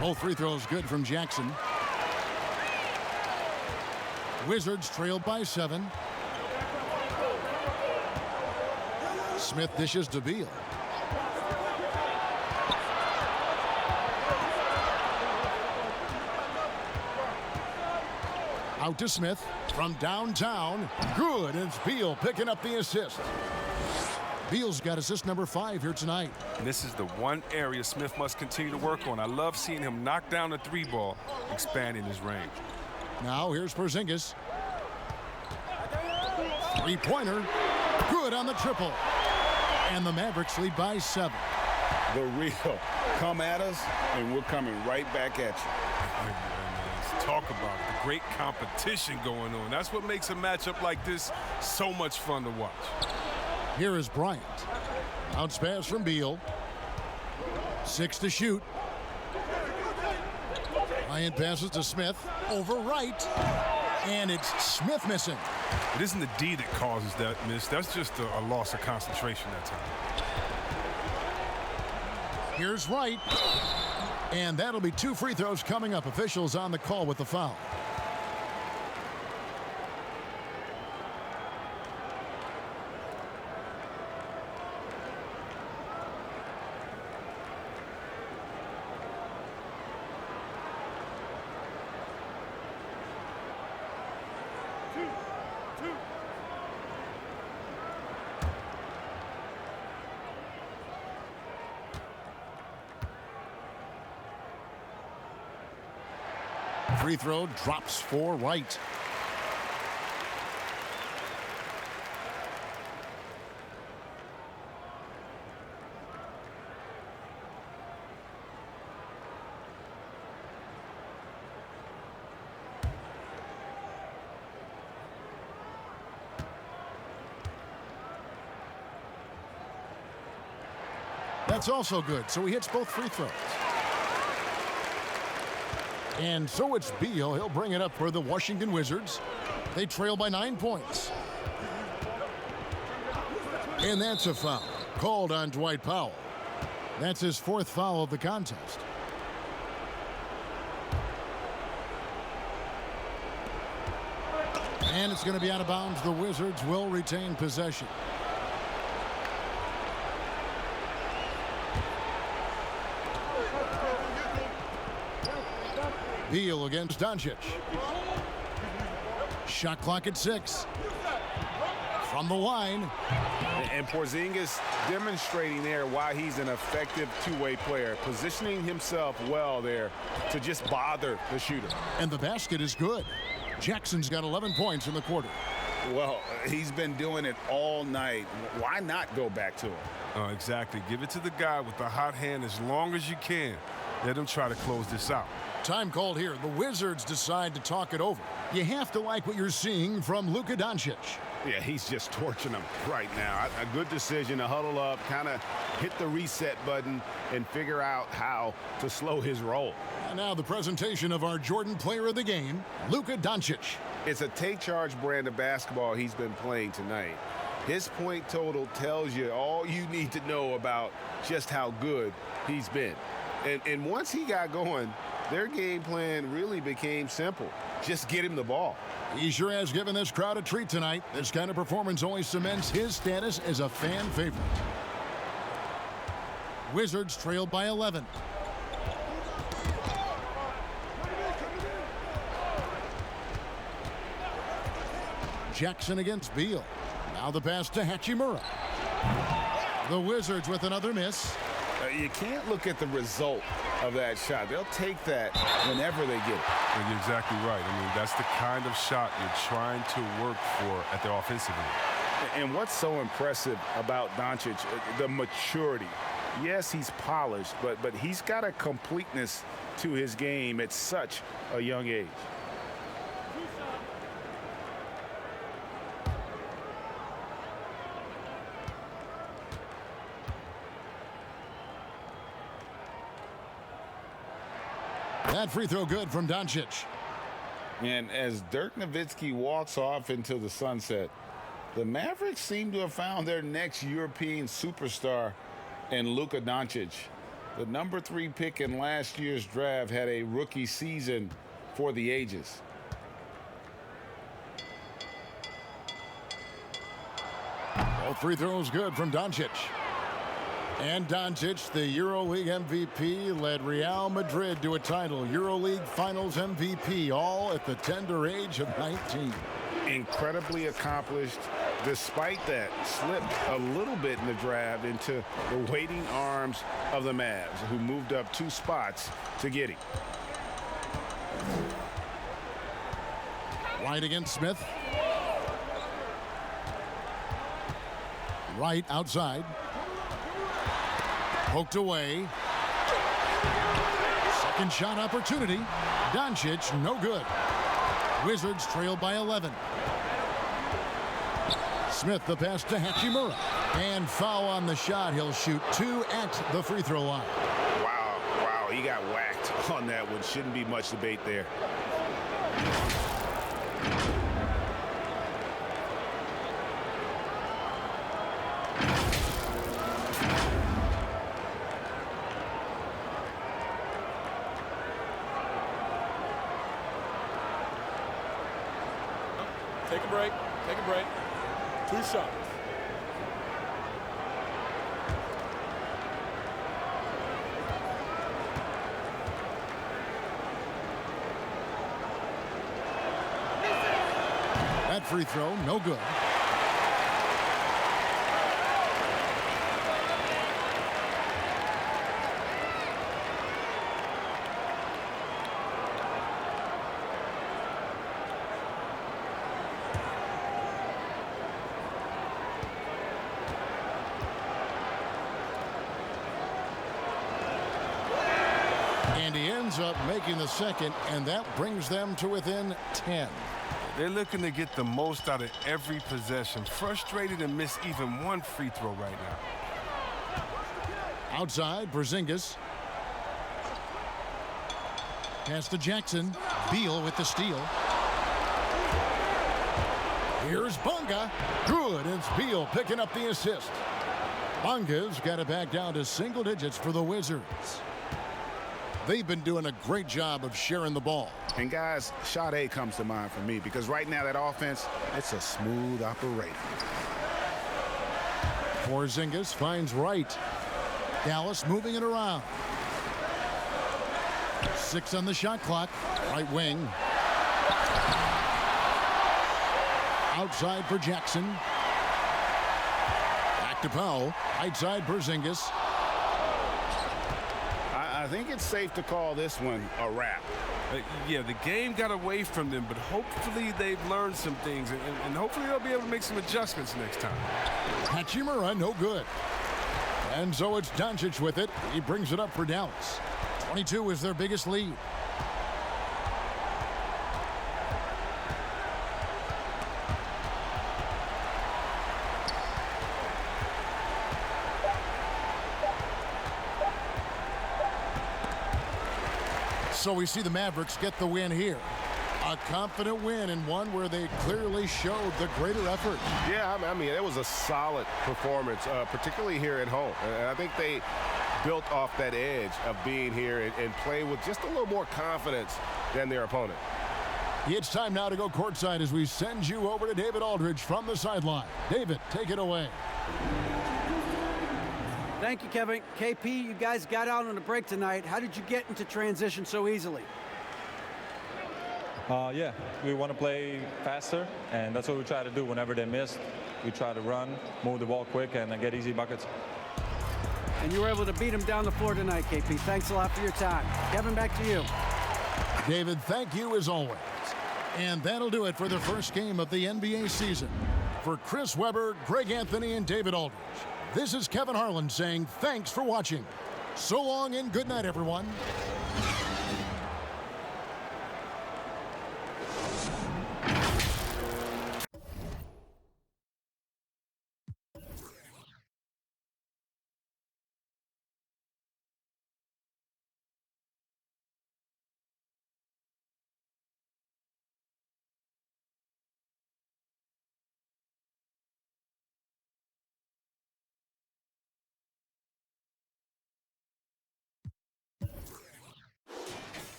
Both free throws good from Jackson. Wizards trailed by 7. Smith dishes to Beal. Out to Smith from downtown. Good. And it's Beal picking up the assist. Beal's got assist number 5 here tonight. And this is the one area Smith must continue to work on. I love seeing him knock down the 3-ball, expanding his range. Now here's Porzingis. 3-pointer. Good on the triple. And the Mavericks lead by 7. The real. Come at us, and we're coming right back at you. Let's talk about it. The great competition going on. That's what makes a matchup like this so much fun to watch. Here is Bryant. Bounce pass from Beal. 6 to shoot. Bryant passes to Smith. Over Wright. And it's Smith missing. It isn't the D that causes that miss. That's just a loss of concentration that time. Here's Wright. And that'll be 2 free throws coming up. Officials on the call with the foul. free throw drops for Wright. That's also good, so he hits both free throws. And so it's Beal. He'll bring it up for the Washington Wizards. They trail by 9 points. And that's a foul called on Dwight Powell. That's his 4th foul of the contest. And it's going to be out of bounds. The Wizards will retain possession. Beal against Doncic. Shot clock at 6. From the line. And Porzingis demonstrating there why he's an effective two-way player, positioning himself well there to just bother the shooter. And the basket is good. Jackson's got 11 points in the quarter. Well, he's been doing it all night. Why not go back to him? Oh, exactly. Give it to the guy with the hot hand as long as you can. Let him try to close this out. Time called here. The Wizards decide to talk it over. You have to like what you're seeing from Luka Doncic. Yeah, he's just torching them right now. A good decision to huddle up, kind of hit the reset button, and figure out how to slow his roll. And now the presentation of our Jordan Player of the Game, Luka Doncic. It's a take-charge brand of basketball he's been playing tonight. His point total tells you all you need to know about just how good he's been. And once he got going, their game plan really became simple. Just get him the ball. He sure has given this crowd a treat tonight. This kind of performance only cements his status as a fan favorite. Wizards trail by 11. Jackson against Beal. Now the pass to Hachimura. The Wizards with another miss. You can't look at the result of that shot. They'll take that whenever they get it. And you're exactly right. I mean, that's the kind of shot you're trying to work for at the offensive end. And what's so impressive about Doncic, the maturity. Yes, he's polished, but he's got a completeness to his game at such a young age. That free throw good from Doncic. And as Dirk Nowitzki walks off into the sunset, the Mavericks seem to have found their next European superstar in Luka Doncic. The number 3 pick in last year's draft had a rookie season for the ages. Both free throws good from Doncic. And Doncic, the EuroLeague MVP, led Real Madrid to a title. EuroLeague Finals MVP, all at the tender age of 19. Incredibly accomplished. Despite that, slipped a little bit in the draft into the waiting arms of the Mavs, who moved up 2 spots to get him. Wright against Smith. Wright outside. Poked away. Second shot opportunity. Doncic, no good. Wizards trail by 11. Smith, the pass to Hachimura. And foul on the shot. He'll shoot 2 at the free throw line. Wow, he got whacked on that one. Shouldn't be much debate there. Take a break. Take a break. 2 shots. That free throw, no good. And he ends up making the second, and that brings them to within 10. They're looking to get the most out of every possession. Frustrated to miss even one free throw right now. Outside, Porzingis. Pass to Jackson. Beal with the steal. Here's Bunga. Good, and it's Beal picking up the assist. Bunga's got it back down to single digits for the Wizards. They've been doing a great job of sharing the ball. And guys, shot A comes to mind for me because right now that offense, it's a smooth operation. Porzingis finds Wright. Dallas moving it around. 6 on the shot clock. Right wing. Outside for Jackson. Back to Powell. Right side Porzingis. I think it's safe to call this one a wrap. Yeah, the game got away from them, but hopefully they've learned some things, and hopefully they'll be able to make some adjustments next time. Hachimura, no good. And so it's Doncic with it. He brings it up for Dallas. 22 is their biggest lead. So we see the Mavericks get the win here. A confident win, and one where they clearly showed the greater effort. Yeah, I mean, it was a solid performance, particularly here at home. And I think they built off that edge of being here and play with just a little more confidence than their opponent. It's time now to go courtside as we send you over to David Aldridge from the sideline. David, take it away. Thank you, Kevin. KP, you guys got out on a break tonight. How did you get into transition so easily? Yeah, we want to play faster, and that's what we try to do whenever they miss. We try to run, move the ball quick, and get easy buckets. And you were able to beat him down the floor tonight, KP. Thanks a lot for your time. Kevin, back to you. David, thank you as always. And that'll do it for the first game of the NBA season. For Chris Webber, Greg Anthony, and David Aldridge, this is Kevin Harlan saying thanks for watching. So long and good night, everyone.